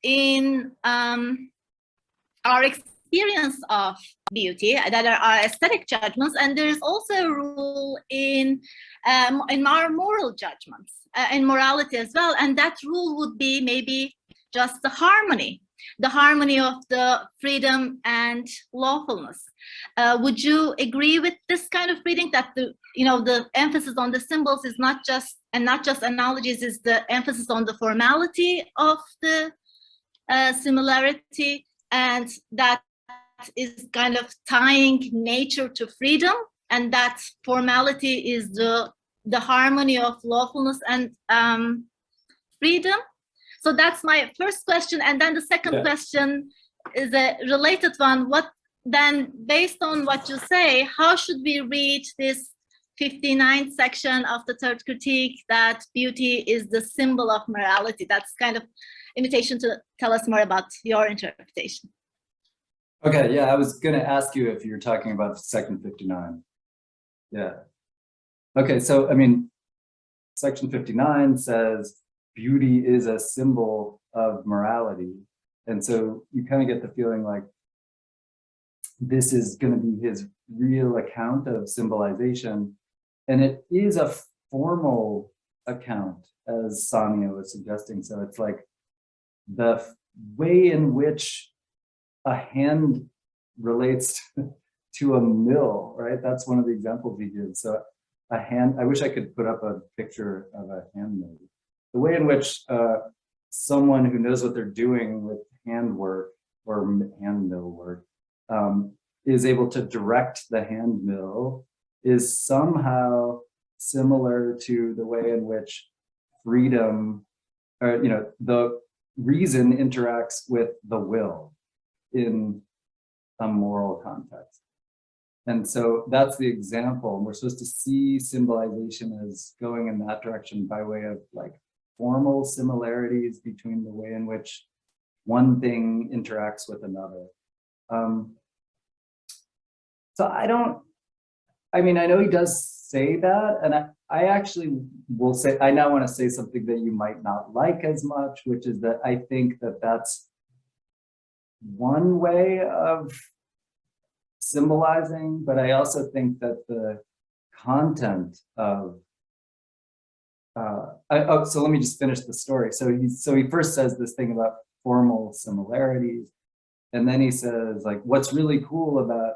in our experience of beauty that are our aesthetic judgments, and there's also a rule in our moral judgments, in morality as well. And that rule would be maybe just the harmony of the freedom and lawfulness. Would you agree with this kind of reading, that the emphasis on the symbols is not just analogies, is the emphasis on the formality of the similarity, and that is kind of tying nature to freedom, and that formality is the harmony of lawfulness and freedom? So that's my first question. And then the second question is a related one. What then, based on what you say, how should we read this 59th section of the third critique, that beauty is the symbol of morality? That's kind of invitation to tell us more about your interpretation. Okay, yeah, I was going to ask you if you're talking about section 59. Yeah. Okay, so, I mean, section 59 says beauty is a symbol of morality. And so you kind of get the feeling like this is going to be his real account of symbolization. And it is a formal account, as Saniya was suggesting. So it's like the way in which a hand relates to a mill, right? That's one of the examples he gives. So a hand, I wish I could put up a picture of a hand mill. The way in which someone who knows what they're doing with handwork or hand mill work is able to direct the hand mill is somehow similar to the way in which freedom, or the reason interacts with the will in a moral context. And so that's the example. We're supposed to see symbolization as going in that direction by way of like formal similarities between the way in which one thing interacts with another. So I know he does say that, and I actually will say, I now want to say something that you might not like as much, which is that I think that that's one way of symbolizing, but I also think that the content of, so let me just finish the story. So he first says this thing about formal similarities, and then he says, like, what's really cool about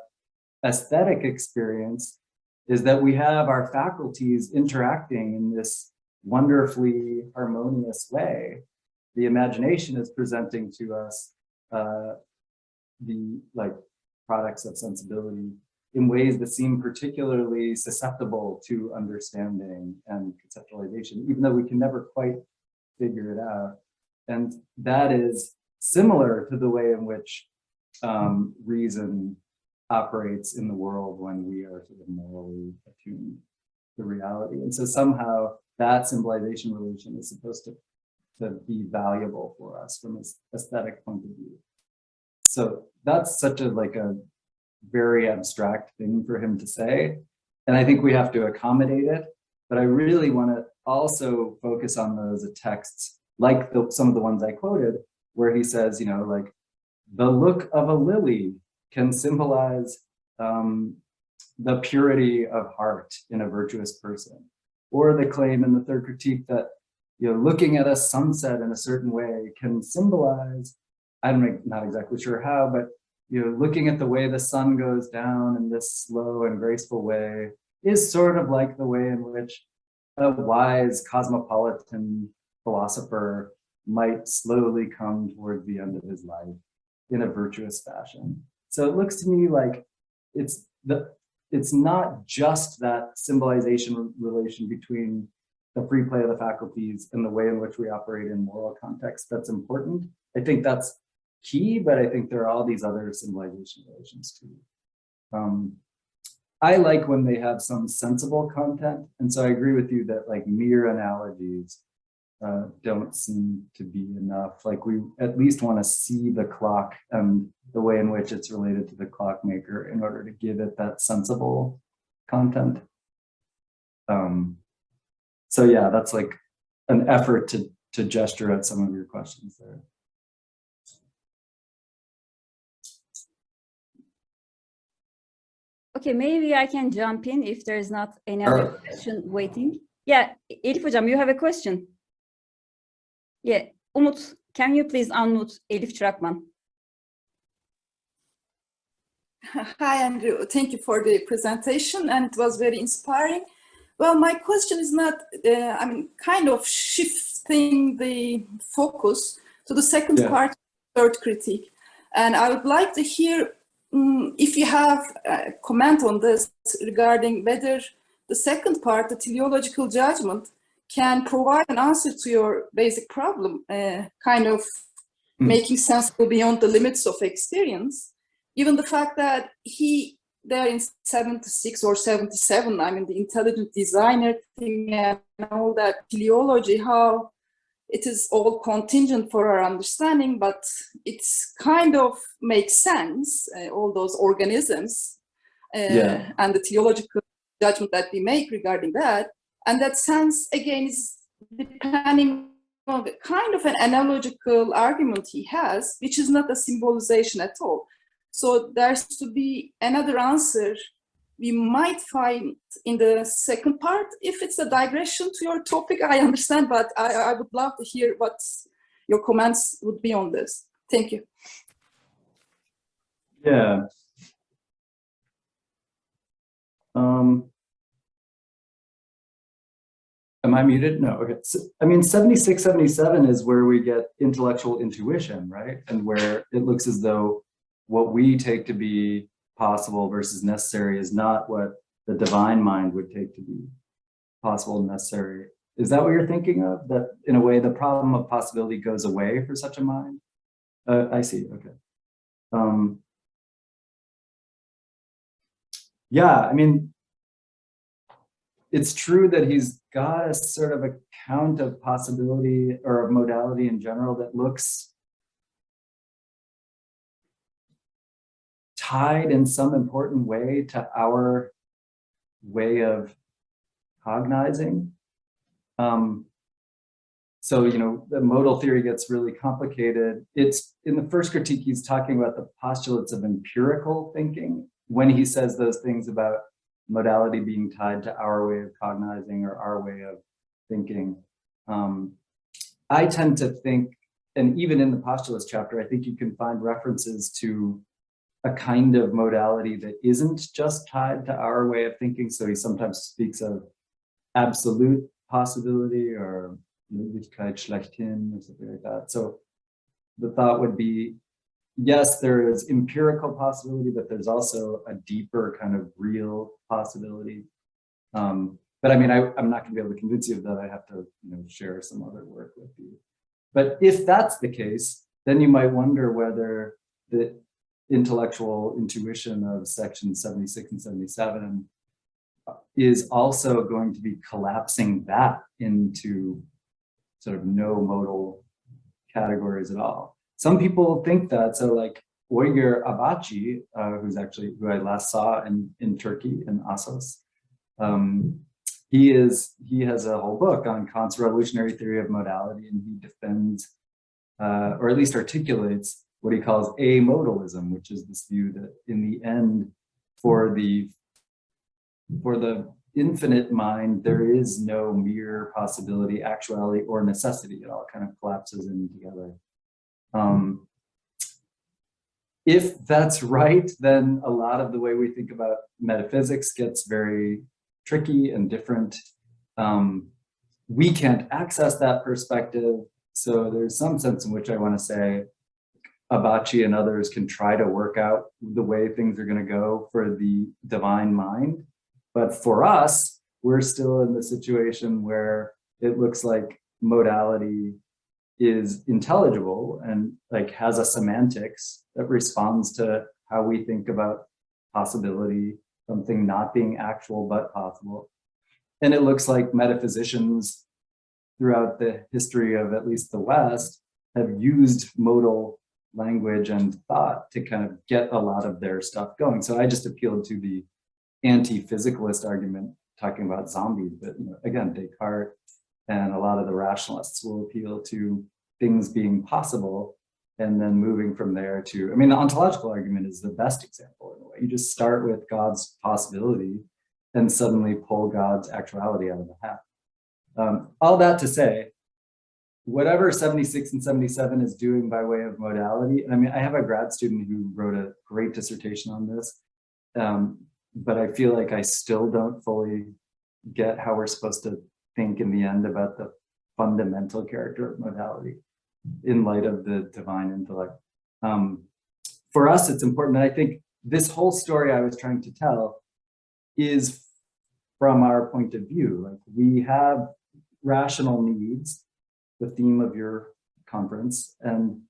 aesthetic experience is that we have our faculties interacting in this wonderfully harmonious way. The imagination is presenting to us the like products of sensibility in ways that seem particularly susceptible to understanding and conceptualization, even though we can never quite figure it out. And that is similar to the way in which reason operates in the world when we are sort of morally attuned to reality. And so somehow that symbolization relation is supposed to be valuable for us from an aesthetic point of view. So that's such a very abstract thing for him to say. And I think we have to accommodate it. But I really want to also focus on those texts, like some of the ones I quoted, where he says, like, the look of a lily can symbolize the purity of heart in a virtuous person. Or the claim in the third critique that, looking at a sunset in a certain way can symbolize, I'm not exactly sure how, but looking at the way the sun goes down in this slow and graceful way is sort of like the way in which a wise cosmopolitan philosopher might slowly come towards the end of his life in a virtuous fashion. So it looks to me like it's not just that symbolization relation between the free play of the faculties and the way in which we operate in moral context that's important. I think that's key, but I think there are all these other symbolization relations too. I like when they have some sensible content, and so I agree with you that like mere analogies don't seem to be enough. Like we at least want to see the clock and the way in which it's related to the clockmaker in order to give it that sensible content. So yeah, that's like an effort to gesture at some of your questions there. Okay, maybe I can jump in if there's not any other question waiting. Yeah, Elif Hocam, you have a question? Yeah, Umut, can you please unmute Elif Çırakman? Hi, Andrew. Thank you for the presentation, and it was very inspiring. Well, my question is not, kind of shifting the focus to the second part, third critique. And I would like to hear if you have a comment on this regarding whether the second part, the teleological judgment, can provide an answer to your basic problem, kind of making sense beyond the limits of experience, given the fact that there in 76 or 77, the intelligent designer thing and all that teleology, how it is all contingent for our understanding, but it's kind of makes sense, all those organisms and the teleological judgment that we make regarding that. And that sense, again, is depending on the kind of an analogical argument he has, which is not a symbolization at all. So there's to be another answer we might find in the second part. If it's a digression to your topic, I understand, but I would love to hear what your comments would be on this. Thank you. Yeah. Am I muted? No, okay. So, 76, 77 is where we get intellectual intuition, right? And where it looks as though what we take to be possible versus necessary is not what the divine mind would take to be possible and necessary. Is that what you're thinking of? That in a way, the problem of possibility goes away for such a mind? I see, okay. Yeah, I mean, it's true that he's got a sort of account of possibility or of modality in general that looks tied in some important way to our way of cognizing. So, you know, the modal theory gets really complicated. It's in the first critique, he's talking about the postulates of empirical thinking when he says those things about modality being tied to our way of cognizing or our way of thinking. I tend to think, and even in the postulates chapter, I think you can find references to a kind of modality that isn't just tied to our way of thinking. So he sometimes speaks of absolute possibility or Möglichkeit schlechthin or something like that. So the thought would be, yes, there is empirical possibility, but there's also a deeper kind of real possibility. But I mean, I'm not going to be able to convince you of that. I have to, you know, share some other work with you. But if that's the case, then you might wonder whether the intellectual intuition of section 76 and 77 is also going to be collapsing that into sort of no modal categories at all. Some people think that, so like Uyghur Abachi, who I last saw in Turkey, in Assos, he has a whole book on Kant's revolutionary theory of modality, and he defends, or at least articulates, what he calls amodalism, which is this view that in the end, for the infinite mind, there is no mere possibility, actuality, or necessity. It all kind of collapses in together. If that's right, then a lot of the way we think about metaphysics gets very tricky and different. We can't access that perspective. So there's some sense in which I want to say Abachi and others can try to work out the way things are going to go for the divine mind. But for us, we're still in the situation where it looks like modality is intelligible and like has a semantics that responds to how we think about possibility, something not being actual but possible. And it looks like metaphysicians throughout the history of at least the West have used modal language and thought to kind of get a lot of their stuff going. So I just appealed to the anti-physicalist argument talking about zombies, but you know, again, Descartes and a lot of the rationalists will appeal to things being possible and then moving from there to, I mean, the ontological argument is the best example in a way. You just start with God's possibility and suddenly pull God's actuality out of the hat. All that to say, whatever 76 and 77 is doing by way of modality, I mean, I have a grad student who wrote a great dissertation on this, but I feel like I still don't fully get how we're supposed to think in the end about the fundamental character of modality in light of the divine intellect. For us, it's important. And I think this whole story I was trying to tell is from our point of view. Like we have rational needs, the theme of your conference, and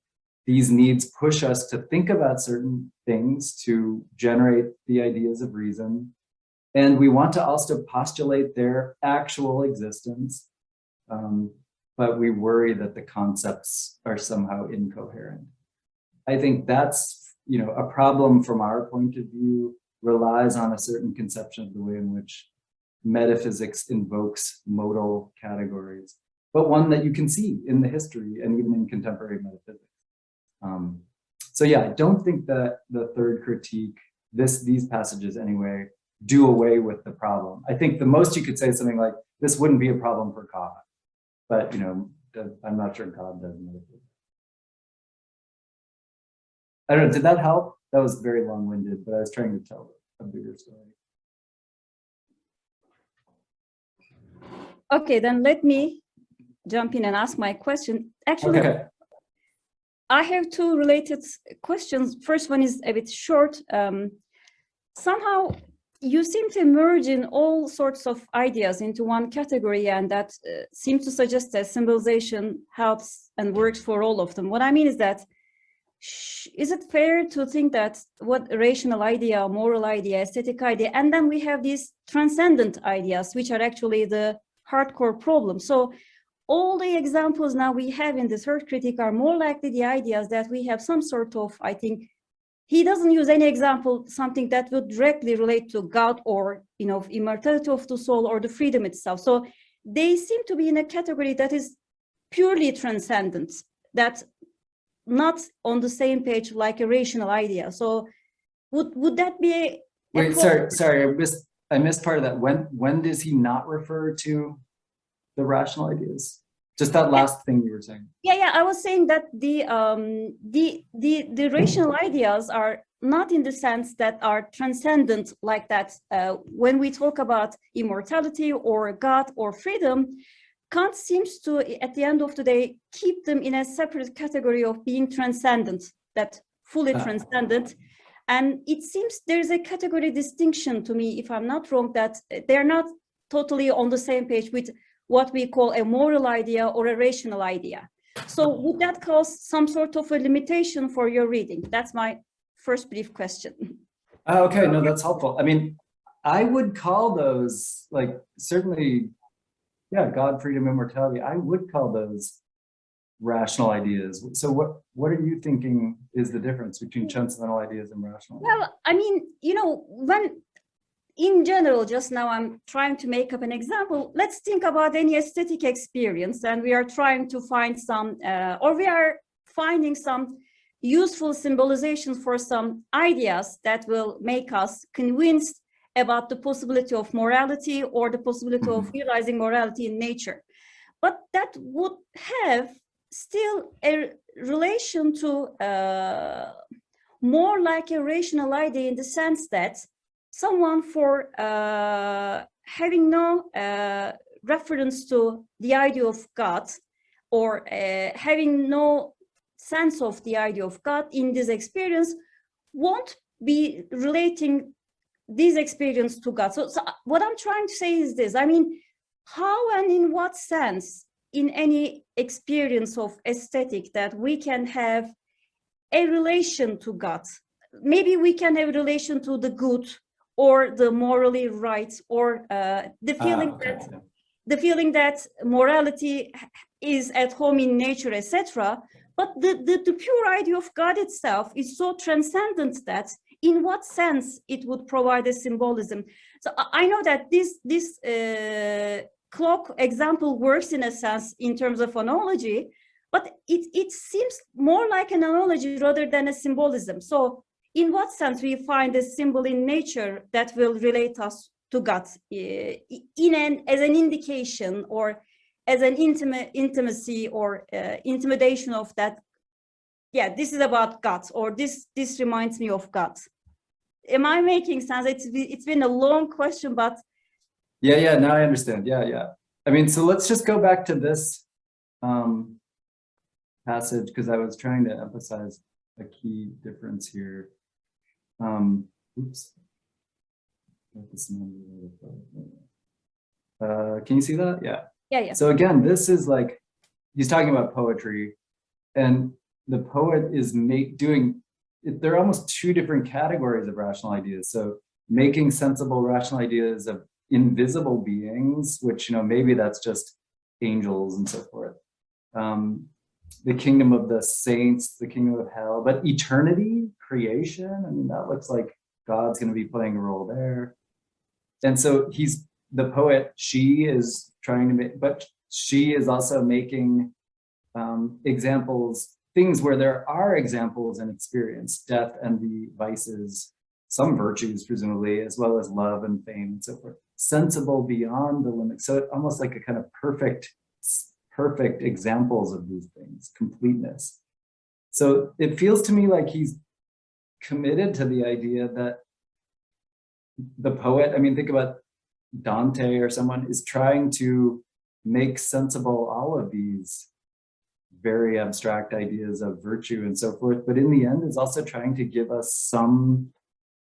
these needs push us to think about certain things, to generate the ideas of reason. And we want to also postulate their actual existence. But we worry that the concepts are somehow incoherent. I think that's, you know, a problem from our point of view relies on a certain conception of the way in which metaphysics invokes modal categories, but one that you can see in the history and even in contemporary metaphysics. So yeah, I don't think that the third critique, these passages anyway, do away with the problem. I think the most you could say is something like, this wouldn't be a problem for God, but you know, I'm not sure God does metaphysics. I don't know, did that help? That was very long-winded, but I was trying to tell a bigger story. Okay, then let me jump in and ask my question. Actually, Okay. I have two related questions. First one is a bit short. Somehow you seem to merge in all sorts of ideas into one category, and that seems to suggest that symbolization helps and works for all of them. What I mean is that is it fair to think that what a rational idea, moral idea, aesthetic idea, and then we have these transcendent ideas, which are actually the hardcore problem. So all the examples now we have in the third critique are more likely the ideas that we have some sort of, I think, he doesn't use any example, something that would directly relate to God or, you know, immortality of the soul or the freedom itself. So they seem to be in a category that is purely transcendent, that not on the same page like a rational idea. So would that be a Wait, sorry, I missed part of that. When does he not refer to the rational ideas? Just that last thing you were saying. Yeah, I was saying that the rational ideas are not in the sense that are transcendent like that. When we talk about immortality or God or freedom, Kant seems to, at the end of the day, keep them in a separate category of being transcendent, that fully transcendent. And it seems there's a category distinction to me, if I'm not wrong, that they're not totally on the same page with what we call a moral idea or a rational idea. So would that cause some sort of a limitation for your reading? That's my first brief question. Okay, no, that's helpful. I mean, I would call those, like, certainly, yeah, God, freedom, immortality, I would call those rational ideas. So what are you thinking is the difference between transcendental ideas and rational? Well, I mean, you know, when in general, just now I'm trying to make up an example. Let's think about any aesthetic experience, and we are trying to find some, or we are finding some useful symbolizations for some ideas that will make us convinced about the possibility of morality or the possibility of realizing morality in nature. But that would have still a relation to more like a rational idea, in the sense that someone for having no reference to the idea of God, or having no sense of the idea of God in this experience, won't be relating this experience to God. So what I'm trying to say is this: I mean, how and in what sense in any experience of aesthetic that we can have a relation to God? Maybe we can have a relation to the good or the morally right, or the feeling that morality is at home in nature, etc. But the pure idea of God itself is so transcendent that in what sense it would provide a symbolism. So I know that this clock example works in a sense in terms of analogy, but it seems more like an analogy rather than a symbolism. So in what sense we find a symbol in nature that will relate us to God as an indication, or as an intimacy or intimidation of that, yeah, this is about God, or this reminds me of God. Am I making sense? It's been a long question, but yeah, now I understand. Yeah. I mean, so let's just go back to this passage, because I was trying to emphasize a key difference here. Oops. Can you see that? Yeah. So again, this is like, he's talking about poetry, and the poet is doing, there are almost two different categories of rational ideas. So making sensible rational ideas of invisible beings, which, you know, maybe that's just angels and so forth. The kingdom of the saints, the kingdom of hell, but eternity, creation, I mean, that looks like God's going to be playing a role there. And so the poet, she is trying to make, but she is also making examples, things where there are examples in experience, death, envy, vices, some virtues, presumably, as well as love and fame and so forth, sensible beyond the limit. So it's almost like a kind of perfect examples of these things, completeness. So it feels to me like he's committed to the idea that the poet, I mean, think about Dante or someone, is trying to make sensible all of these very abstract ideas of virtue and so forth, but in the end is also trying to give us some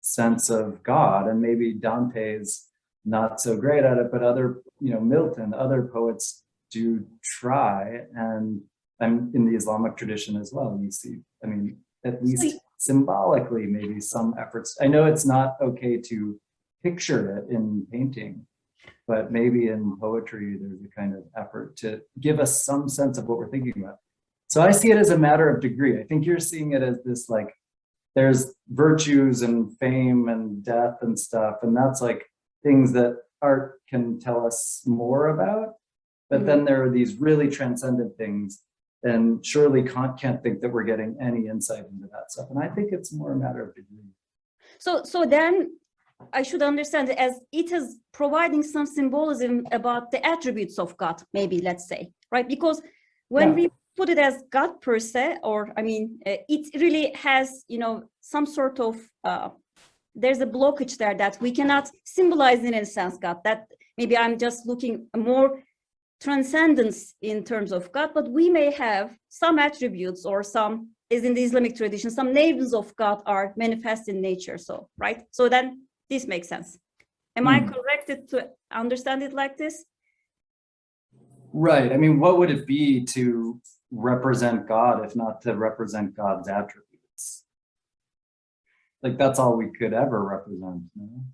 sense of God. And maybe Dante's not so great at it, but other, you know, Milton, other poets do try, and in the Islamic tradition as well, you see, I mean, at least symbolically, maybe some efforts. I know it's not okay to picture it in painting, but maybe in poetry, there's a kind of effort to give us some sense of what we're thinking about. So I see it as a matter of degree. I think you're seeing it as this, like, there's virtues and fame and death and stuff, and that's like things that art can tell us more about. But then there are these really transcendent things, and surely Kant can't think that we're getting any insight into that stuff. And I think it's more a matter of degree. So then I should understand it as it is providing some symbolism about the attributes of God, maybe, let's say, right? Because when we put it as God per se, or I mean, it really has, you know, some sort of, there's a blockage there that we cannot symbolize in a sense God, that maybe I'm just looking more transcendence in terms of God, but we may have some attributes or some, as in the Islamic tradition, some names of God are manifest in nature, so, right? So then this makes sense. Am I corrected to understand it like this? Right. I mean, what would it be to represent God if not to represent God's attributes? Like, that's all we could ever represent, no?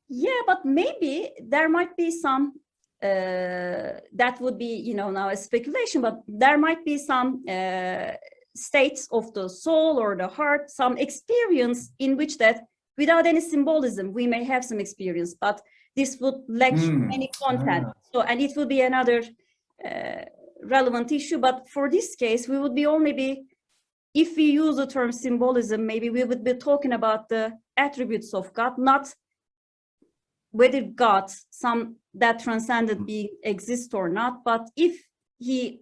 Yeah, but maybe there might be some, that would be, you know, now a speculation, but there might be some states of the soul or the heart, some experience in which that without any symbolism, we may have some experience, but this would lack any content. So, and it would be another relevant issue, but for this case, we would be only be, if we use the term symbolism, maybe we would be talking about the attributes of God, not whether God, some that transcended being exists or not, but if he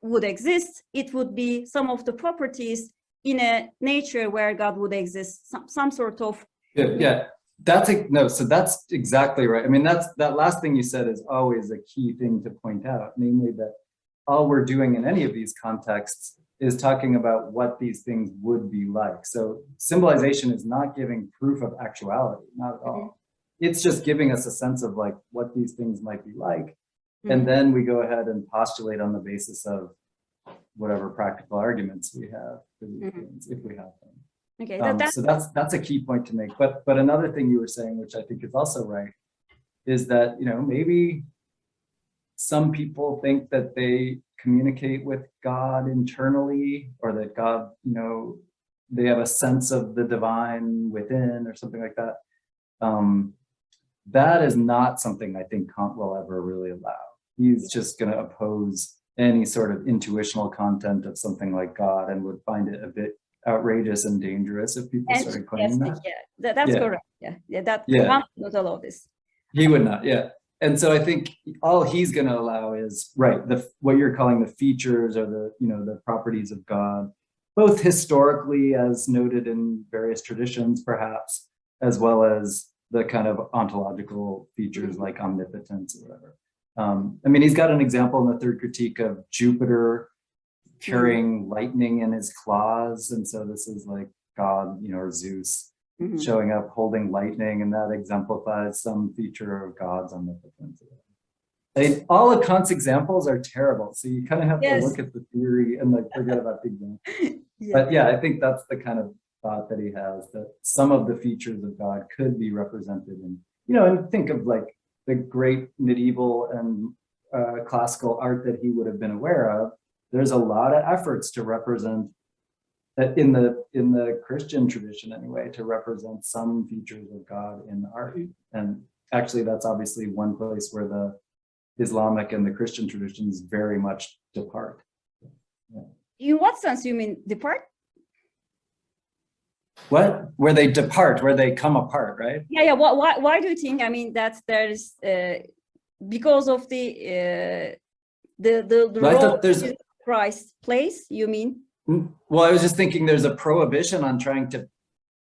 would exist, it would be some of the properties in a nature where God would exist, some sort of. Yeah, so that's exactly right. I mean, that last thing you said is always a key thing to point out, namely that all we're doing in any of these contexts is talking about what these things would be like. So symbolization is not giving proof of actuality, not at all. It's just giving us a sense of like what these things might be like. And then we go ahead and postulate on the basis of whatever practical arguments we have for these things, if we have them. Okay, so that's a key point to make. But another thing you were saying, which I think is also right, is that, you know, maybe some people think that they communicate with God internally, or that God, you know, they have a sense of the divine within or something like that. That is not something I think Kant will ever really allow. He's just going to oppose any sort of intuitional content of something like God, and would find it a bit outrageous and dangerous if people started claiming that. Yeah, that's correct. Kant would not allow this. He would not, And so I think all he's going to allow is, right, what you're calling the features or the, you know, the properties of God, both historically as noted in various traditions perhaps, as well as the kind of ontological features like omnipotence or whatever. I mean, he's got an example in the third critique of Jupiter carrying lightning in his claws. And so this is like God, you know, or Zeus showing up holding lightning, and that exemplifies some feature of God's omnipotence. I mean, all of Kant's examples are terrible. So you kind of have to look at the theory and like forget about the example. But yeah, I think that's the kind of thought that he has, that some of the features of God could be represented in, you know, and think of like the great medieval and classical art that he would have been aware of. There's a lot of efforts to represent that in the Christian tradition anyway, to represent some features of God in art. And actually that's obviously one place where the Islamic and the Christian traditions very much depart. In what sense you mean depart? What? Where they depart, where they come apart, right? Yeah. Why do you think? I mean, that there's because of the role that Christ plays. You mean? Well, I was just thinking there's a prohibition on trying to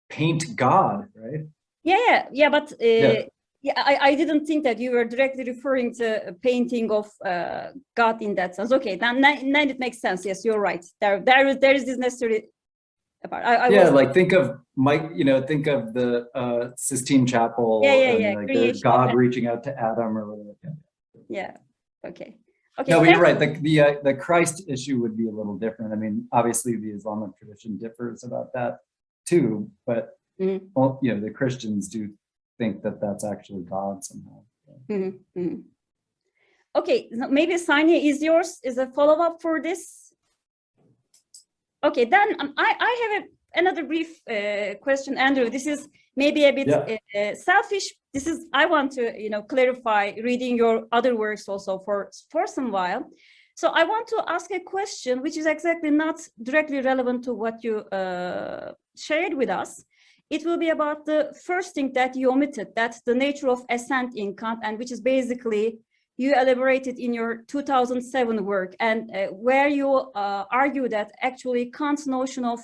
paint God, right? Yeah. But I didn't think that you were directly referring to a painting of God in that sense. Okay, then it makes sense. Yes, you're right. There is this necessary. Like think of Mike, you know, think of the Sistine Chapel, and like there's God reaching out to Adam or whatever. Yeah, okay. Okay, No, but you're right. The Christ issue would be a little different. I mean, obviously the Islamic tradition differs about that too, but well, you know, the Christians do think that that's actually God somehow. Okay, maybe Saniye is a follow-up for this. Okay, then I have another brief question, Andrew. This is maybe a bit selfish. This is, I want to, you know, clarify reading your other works also for some while. So I want to ask a question which is exactly not directly relevant to what you shared with us. It will be about the first thing that you omitted, that's the nature of assent in Kant, and which is basically you elaborated in your 2007 work, and where you argue that actually Kant's notion of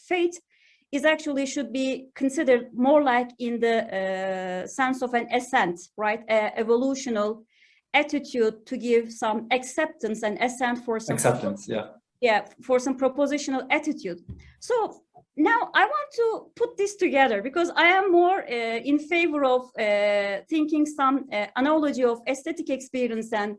fate is actually should be considered more like in the sense of an assent, right? Evolutional attitude to give some acceptance and assent for some acceptance, for some propositional attitude. So now I want to put this together because I am more in favor of thinking some analogy of aesthetic experience and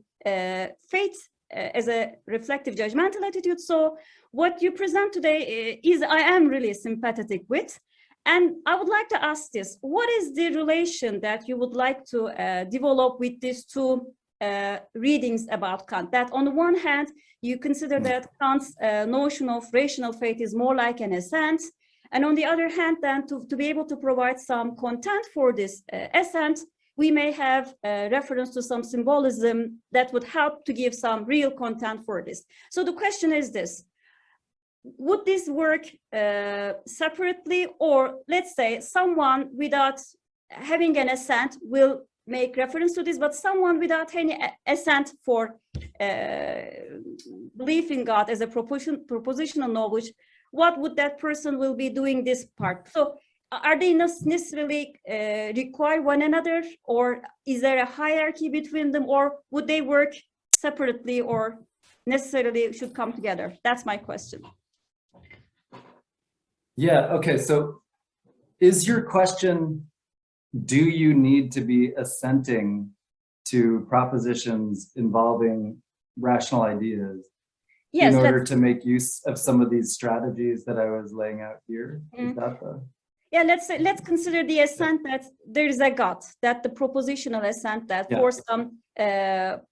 fate as a reflective judgmental attitude. So what you present today is I am really sympathetic with. And I would like to ask this, what is the relation that you would like to develop with these two readings about Kant? That on the one hand, you consider that Kant's notion of rational fate is more like an assent. And on the other hand, then to be able to provide some content for this assent, we may have reference to some symbolism that would help to give some real content for this. So the question is this, would this work separately, or let's say someone without having an assent will make reference to this, but someone without any assent for belief in God as a propositional knowledge, what would that person will be doing this part? So are they not necessarily require one another, or is there a hierarchy between them, or would they work separately or necessarily should come together? That's my question. Yeah, okay, so is your question, do you need to be assenting to propositions involving rational ideas in order to make use of some of these strategies that I was laying out here? Is that the... Yeah, let's consider the assent that there is a God, that the propositional assent that for some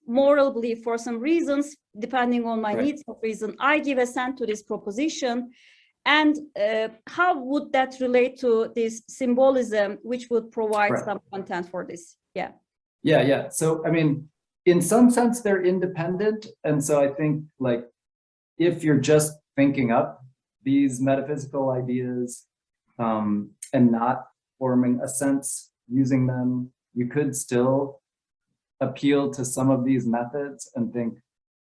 moral belief, for some reasons, depending on my needs of reason, I give assent to this proposition. And how would that relate to this symbolism, which would provide some content for this? Yeah. So, I mean, in some sense, they're independent. And so I think, like, if you're just thinking up these metaphysical ideas and not forming a sense using them, you could still appeal to some of these methods and think,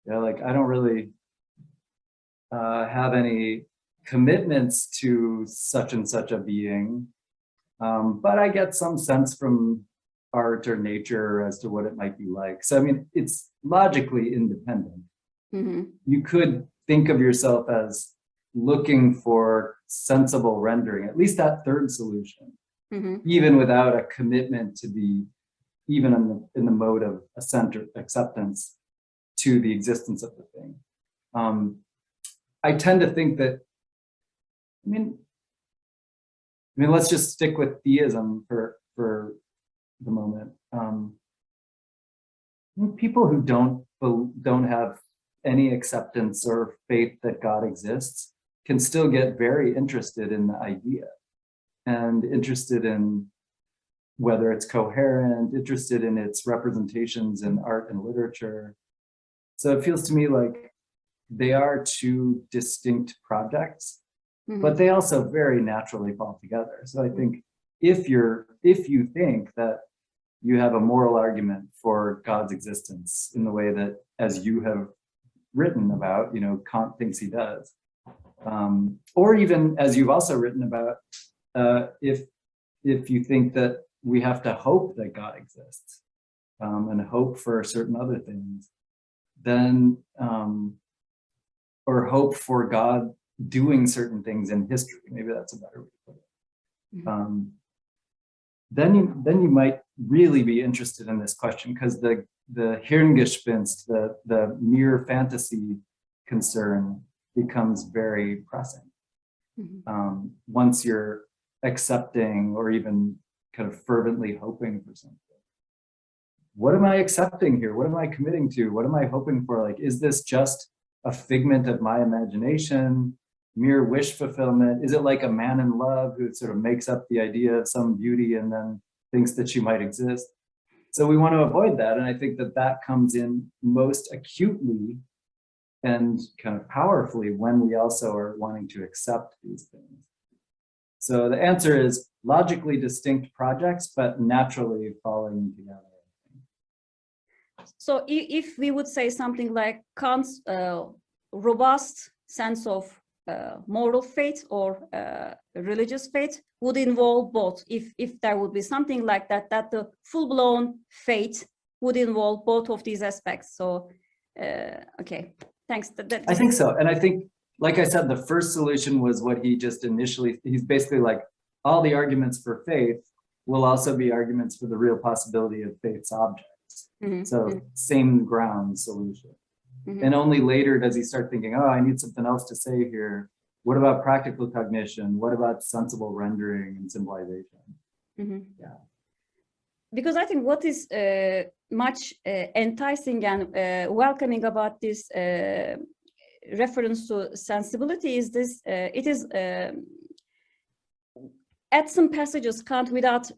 yeah, like, I don't really have any commitments to such and such a being, but I get some sense from art or nature as to what it might be like. So, I mean, it's logically independent. You could think of yourself as looking for sensible rendering, at least that third solution, even without a commitment to be even in the mode of assent or acceptance to the existence of the thing. I tend to think that, I mean, let's just stick with theism for the moment. People who don't have any acceptance or faith that God exists can still get very interested in the idea and interested in whether it's coherent, interested in its representations in art and literature. So it feels to me like they are two distinct projects, but they also very naturally fall together. So I think if you think that you have a moral argument for God's existence in the way that, as you have written about, you know, Kant thinks he does, or even as you've also written about, if you think that we have to hope that God exists and hope for certain other things, then or hope for God doing certain things in history, maybe that's a better way to put it. Then you might really be interested in this question, because the Hirngespinst, the mere fantasy concern becomes very pressing. Once you're accepting or even kind of fervently hoping for something. What am I accepting here? What am I committing to? What am I hoping for? Like, is this just a figment of my imagination, mere wish fulfillment? Is it like a man in love who sort of makes up the idea of some beauty and then thinks that she might exist? So we want to avoid that. And I think that that comes in most acutely and kind of powerfully when we also are wanting to accept these things. So the answer is logically distinct projects, but naturally falling together. So if we would say something like Kant's robust sense of moral faith or religious faith would involve both. If there would be something like that, that the full-blown faith would involve both of these aspects. So, okay, thanks. I think so. And I think, like I said, the first solution was what he just initially, he's basically like, all the arguments for faith will also be arguments for the real possibility of faith's object. So same ground solution. And only later does he start thinking, oh, I need something else to say here. What about practical cognition? What about sensible rendering and symbolization? Yeah. Because I think what is much enticing and welcoming about this reference to sensibility is this, it is at some passages, Kant, without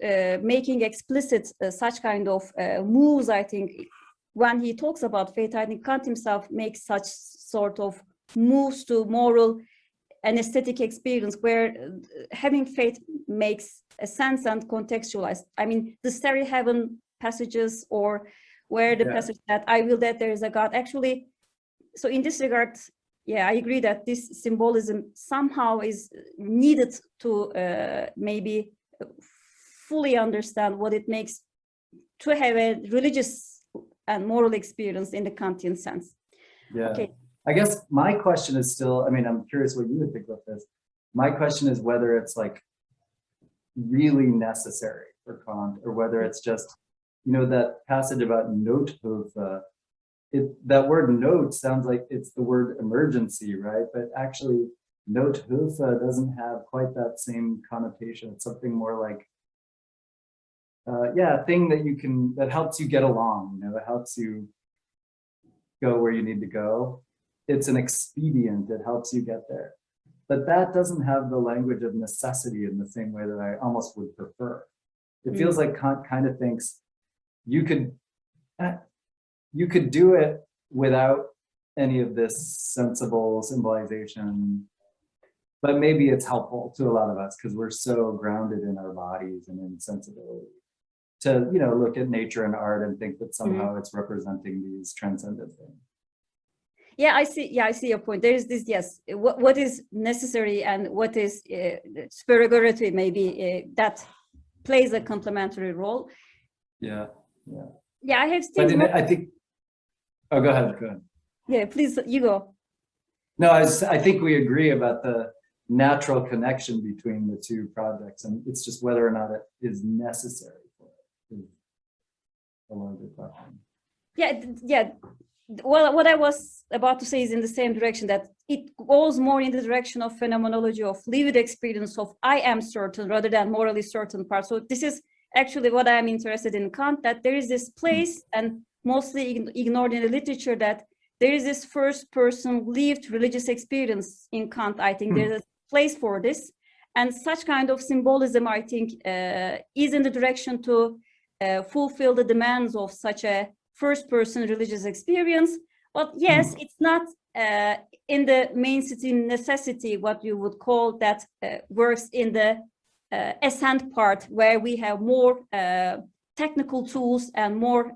making explicit such kind of moves, I think, when he talks about faith, I think Kant himself makes such sort of moves to moral and aesthetic experience where having faith makes a sense and contextualized. I mean, the starry heaven passages or where the passage that I will that there is a God actually. So in this regard, yeah, I agree that this symbolism somehow is needed to maybe fully understand what it makes to have a religious and moral experience in the Kantian sense. Yeah, okay. I guess my question is still, I mean, I'm curious what you would think about this. My question is whether it's like really necessary for Kant or whether it's just, you know, that passage about Nothilfe. That word note sounds like it's the word emergency, right? But actually, Nothilfe doesn't have quite that same connotation. It's something more like, a thing that you can, that helps you get along, you know, it helps you go where you need to go. It's an expedient, it helps you get there. But that doesn't have the language of necessity in the same way that I almost would prefer. It feels like Kant kind of thinks you could do it without any of this sensible symbolization, but maybe it's helpful to a lot of us because we're so grounded in our bodies and in sensibility to, you know, look at nature and art and think that somehow it's representing these transcendent things. Yeah, I see. Yeah, I see your point. There is this, yes, what is necessary and what is supererogatory, maybe that plays a complementary role. Yeah. Yeah, I have But still. I think. Oh, go ahead. Yeah, please, you go. No, I think we agree about the natural connection between the two projects, and it's just whether or not it is necessary for it is a larger question. Yeah. Well, what I was about to say is in the same direction, that it goes more in the direction of phenomenology of lived experience of I am certain rather than morally certain part. So this is actually what I am interested in Kant, that there is this place and mostly ignored in the literature that there is this first person lived religious experience in Kant. I think there's a place for this, and such kind of symbolism, I think, is in the direction to fulfill the demands of such a first person religious experience. But yes, it's not in the mainstream necessity, what you would call that works in the ascent part, where we have more technical tools and more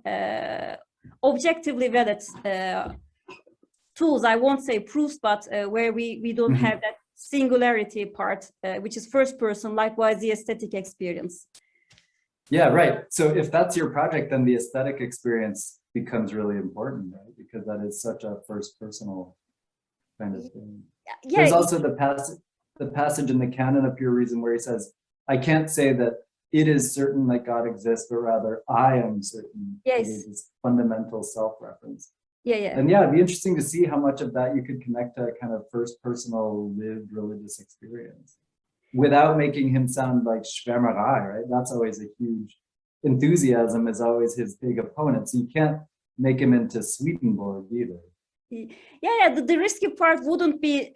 objectively valid tools. I won't say proofs, but where we don't have that singularity part, which is first person, likewise the aesthetic experience. Yeah, right. So if that's your project, then the aesthetic experience becomes really important, right? Because that is such a first personal kind of thing. Yeah, there's also the passage in the Canon of Pure Reason where he says, I can't say that it is certain that God exists, but rather I am certain. Yes. It is this fundamental self-reference. Yeah, yeah. And yeah, it'd be interesting to see how much of that you could connect to a kind of first personal lived religious experience without making him sound like Schwärmerei, right? That's always a huge, enthusiasm is always his big opponent. So you can't make him into Swedenborg either. Yeah, the risky part wouldn't be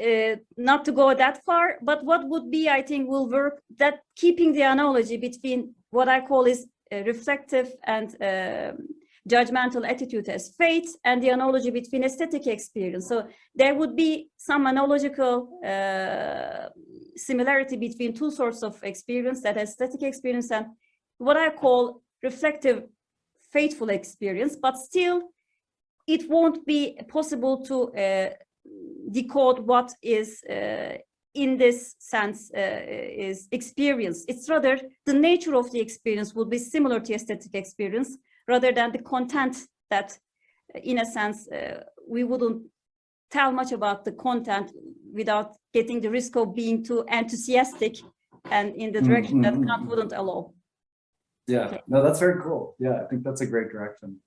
not to go that far, but what would be, I think, will work, that keeping the analogy between what I call is reflective and judgmental attitude as faith, and the analogy between aesthetic experience. So there would be some analogical similarity between two sorts of experience, that aesthetic experience and what I call reflective, faithful experience, but still it won't be possible to decode what is in this sense is experience. It's rather the nature of the experience would be similar to aesthetic experience rather than the content that, in a sense, we wouldn't tell much about the content without getting the risk of being too enthusiastic and in the direction that Kant wouldn't allow. Yeah, Okay. no, that's very cool. Yeah, I think that's a great direction.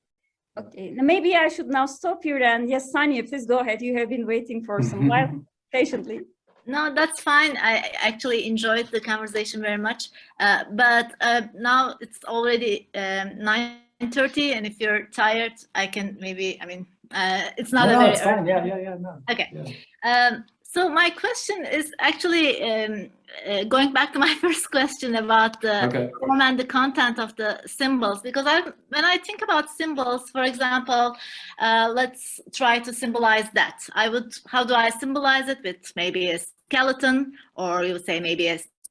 Okay, now maybe I should now stop here, and yes, Saniye, please go ahead. You have been waiting for some while patiently. No, that's fine. I actually enjoyed the conversation very much. But now it's already 9:30, and if you're tired, I can maybe, I mean, it's not No, a very it's fine. Yeah, no. Okay. Yeah. So my question is actually going back to my first question about the form and the content of the symbols, because when I think about symbols, for example, let's try to symbolize that. How do I symbolize it? With maybe a skeleton, or you would say maybe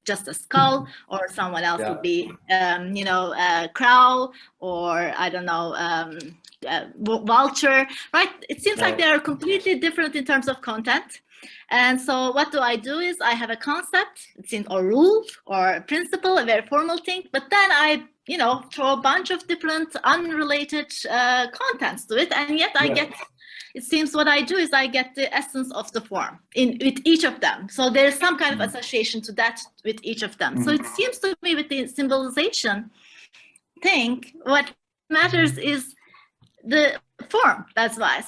just a skull, or someone else would be, a crow, or I don't know, vulture, right? It seems like they are completely different in terms of content. And so what do? Is I have a concept, it seems, or rule or a principle, a very formal thing, but then I, throw a bunch of different unrelated contents to it, and yet I get, it seems what I do is I get the essence of the form with each of them. So there's some kind of association to that with each of them. So it seems to me with the symbolization thing, what matters is the form. That's why.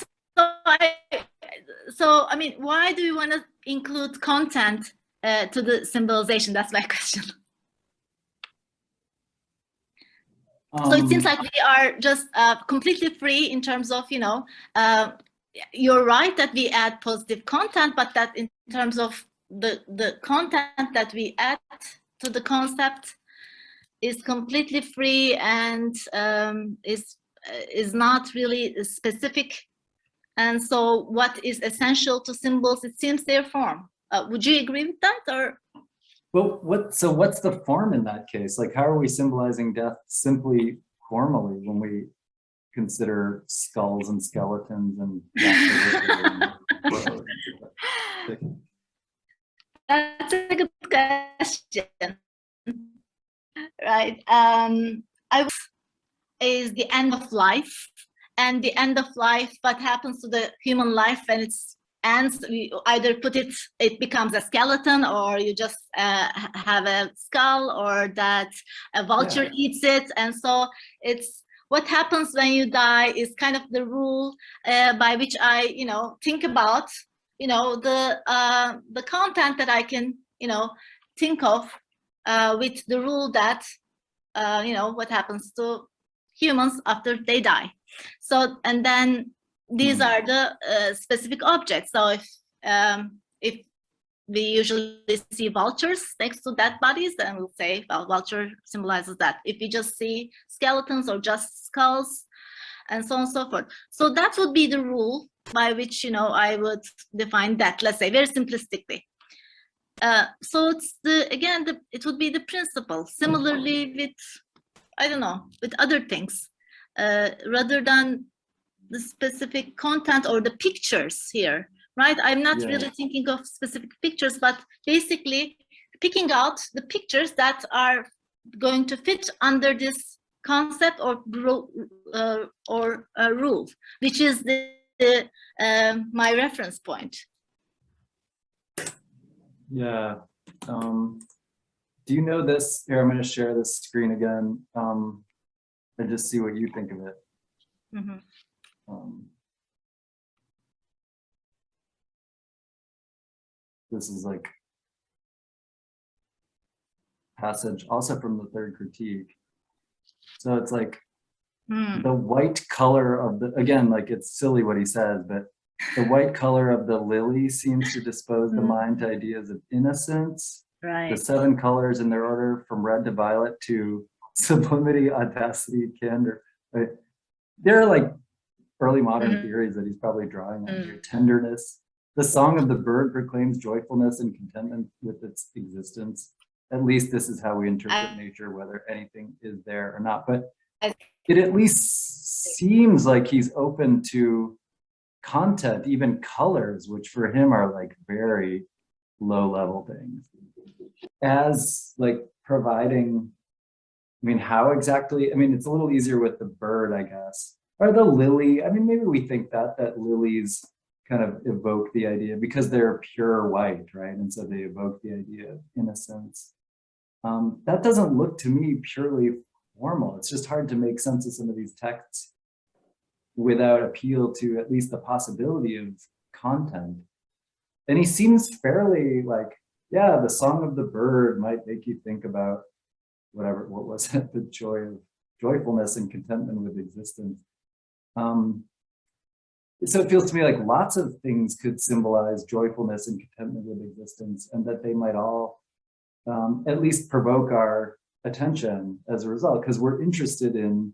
So I mean, why do you want to include content to the symbolization? That's my question. So it seems like we are just completely free in terms of, you're right that we add positive content, but that in terms of the content that we add to the concept is completely free and is not really specific. And so what is essential to symbols, it seems their form. Would you agree with that, or? Well, what's the form in that case? Like, how are we symbolizing death simply formally when we consider skulls and skeletons and That's a good question. Right. Is the end of life. And the end of life, what happens to the human life when it's ends? We either it becomes a skeleton, or you just have a skull, or that a vulture eats it. And so it's what happens when you die is kind of the rule by which I, think about, the content that I can, think of with the rule that, what happens to humans after they die. So, and then these are the specific objects. So if we usually see vultures next to dead bodies, then we'll say, well, vulture symbolizes that. If we just see skeletons or just skulls, and so on and so forth. So that would be the rule by which, I would define that, let's say, very simplistically. So it's it would be the principle. Similarly with, I don't know, with other things. Rather than the specific content or the pictures here, right? I'm not really thinking of specific pictures, but basically picking out the pictures that are going to fit under this concept or rule, which is my reference point. Yeah. Do you know this? Here, I'm going to share this screen again and just see what you think of it. This is like passage also from the third critique. So it's like the white color of the, again, like it's silly what he says, but the white color of the lily seems to dispose the mind to ideas of innocence. Right. The 7 colors in their order from red to violet to sublimity, audacity, candor. Right? There are like early modern theories that he's probably drawing on here. Tenderness. The song of the bird proclaims joyfulness and contentment with its existence. At least this is how we interpret nature, whether anything is there or not. But it at least seems like he's open to content, even colors, which for him are like very low level things, as like providing, I mean, how exactly, I mean, it's a little easier with the bird, I guess, or the lily. I mean, maybe we think that lilies kind of evoke the idea because they're pure white, right? And so they evoke the idea of innocence. That doesn't look to me purely formal. It's just hard to make sense of some of these texts without appeal to at least the possibility of content. And he seems fairly like, yeah, the song of the bird might make you think about whatever, what was it? The joy of joyfulness and contentment with existence. So it feels to me like lots of things could symbolize joyfulness and contentment with existence, and that they might all at least provoke our attention as a result, because we're interested in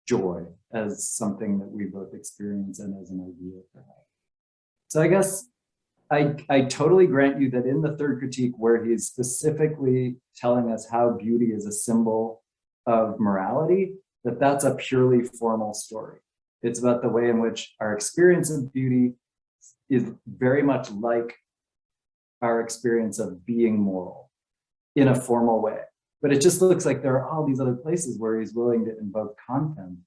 joy as something that we both experience and as an idea, perhaps. So I guess I totally grant you that in the third critique, where he's specifically telling us how beauty is a symbol of morality, that's a purely formal story. It's about the way in which our experience of beauty is very much like our experience of being moral in a formal way. But it just looks like there are all these other places where he's willing to invoke content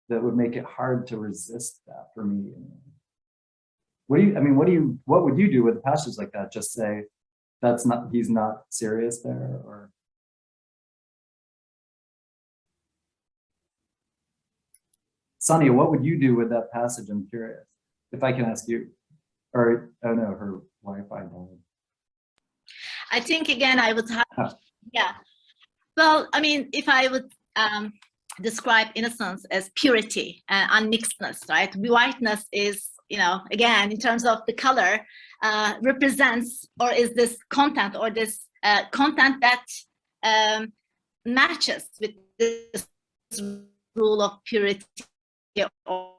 that would make it hard to resist that for me. What would you do with a passage like that? Just say, he's not serious there, or? Sonia, what would you do with that passage? I'm curious, if I can ask you. Or, oh no, her Wi-Fi died. I think again, I would have, yeah. Well, I mean, if I would describe innocence as purity and unmixedness, right? Whiteness is, you know, again, in terms of the color, represents, or is this content, or this content that matches with this rule of purity, or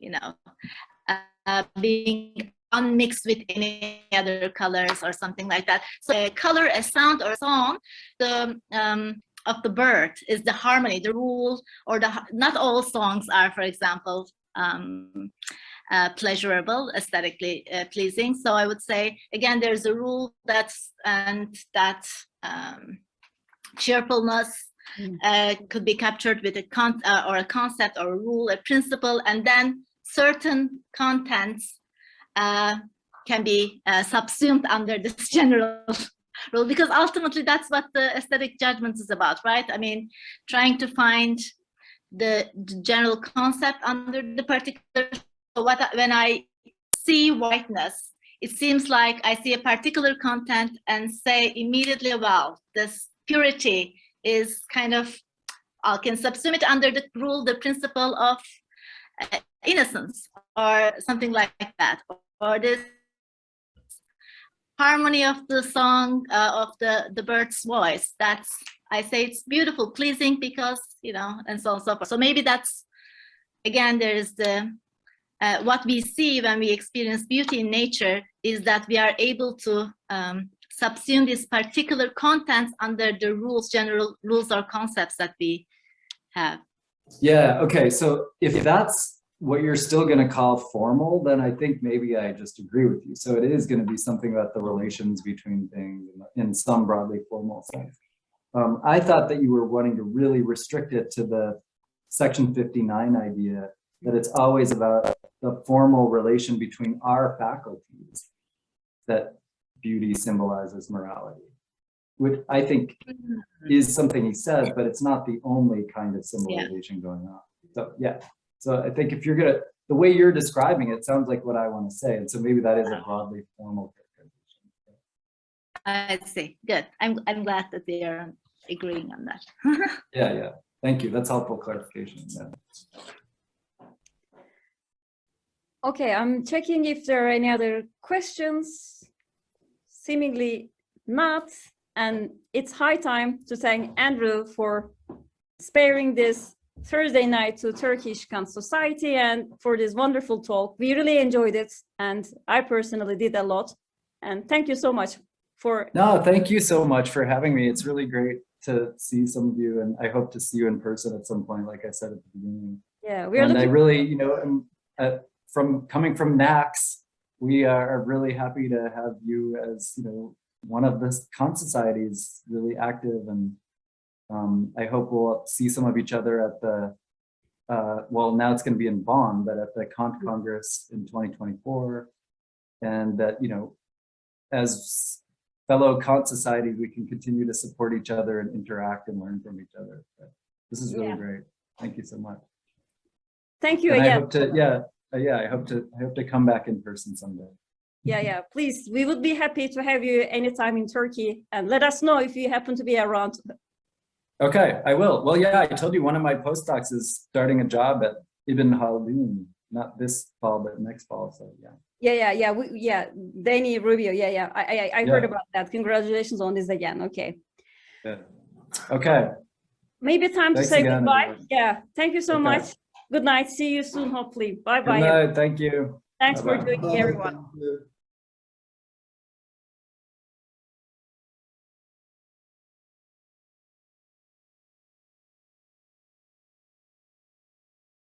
you know, being unmixed with any other colors or something like that. So a color, a sound, or a song, the of the bird is the harmony, the rule, or not all songs are, for example, pleasurable, aesthetically pleasing. So I would say, again, there's a rule that cheerfulness could be captured with a concept or a rule, a principle, and then certain contents can be subsumed under this general rule, because ultimately that's what the aesthetic judgment is about, right? I mean, trying to find the general concept under the particular. So when I see whiteness, it seems like I see a particular content and say immediately, well, this purity is kind of, I can subsume it under the rule, the principle of innocence, or something like that, or this harmony of the song of the bird's voice. That's, I say it's beautiful, pleasing, because, you know, and so on and so forth. So maybe that's, again, there is the what we see when we experience beauty in nature is that we are able to subsume these particular contents under the rules, general rules or concepts that we have. Yeah, okay, so if that's what you're still going to call formal, then I think maybe I just agree with you. So it is going to be something about the relations between things in some broadly formal sense. I thought that you were wanting to really restrict it to the Section 59 idea, that it's always about the formal relation between our faculties that beauty symbolizes morality, which I think is something he says, but it's not the only kind of symbolization going on. So yeah, so I think if you're gonna, the way you're describing it sounds like what I want to say, and so maybe that is a broadly formal characterization. I see. Good. I'm glad that they are agreeing on that. Yeah. Thank you. That's helpful clarification. Yeah. Okay, I'm checking if there are any other questions. Seemingly not. And it's high time to thank Andrew for sparing this Thursday night to Turkish Kant Society and for this wonderful talk. We really enjoyed it, and I personally did a lot. And thank you so much for... No, thank you so much for having me. It's really great to see some of you, and I hope to see you in person at some point, like I said at the beginning. Yeah, we're and I really, you know, from coming from NACS, we are really happy to have you as, you know, one of the Kant societies really active, and I hope we'll see some of each other at the, well, now it's going to be in Bonn, but at the Kant Congress in 2024, and that, you know, as fellow Kant societies, we can continue to support each other and interact and learn from each other. But this is really great. Thank you so much. Thank you and again. I hope to, I hope to come back in person someday. Yeah, please. We would be happy to have you anytime in Turkey, and let us know if you happen to be around. Okay, I will. Well, yeah, I told you one of my postdocs is starting a job at Ibn Khaldun, not this fall, but next fall. So yeah. Danny Rubio. Yeah. I heard about that. Congratulations on this again. Okay. Yeah. Okay. Maybe time Thanks to say again, goodbye. everyone. Yeah. Thank you so much. Good night. See you soon, hopefully. Bye-bye. Good night. Thank you. Thanks Bye-bye. for joining, everyone. Thank you.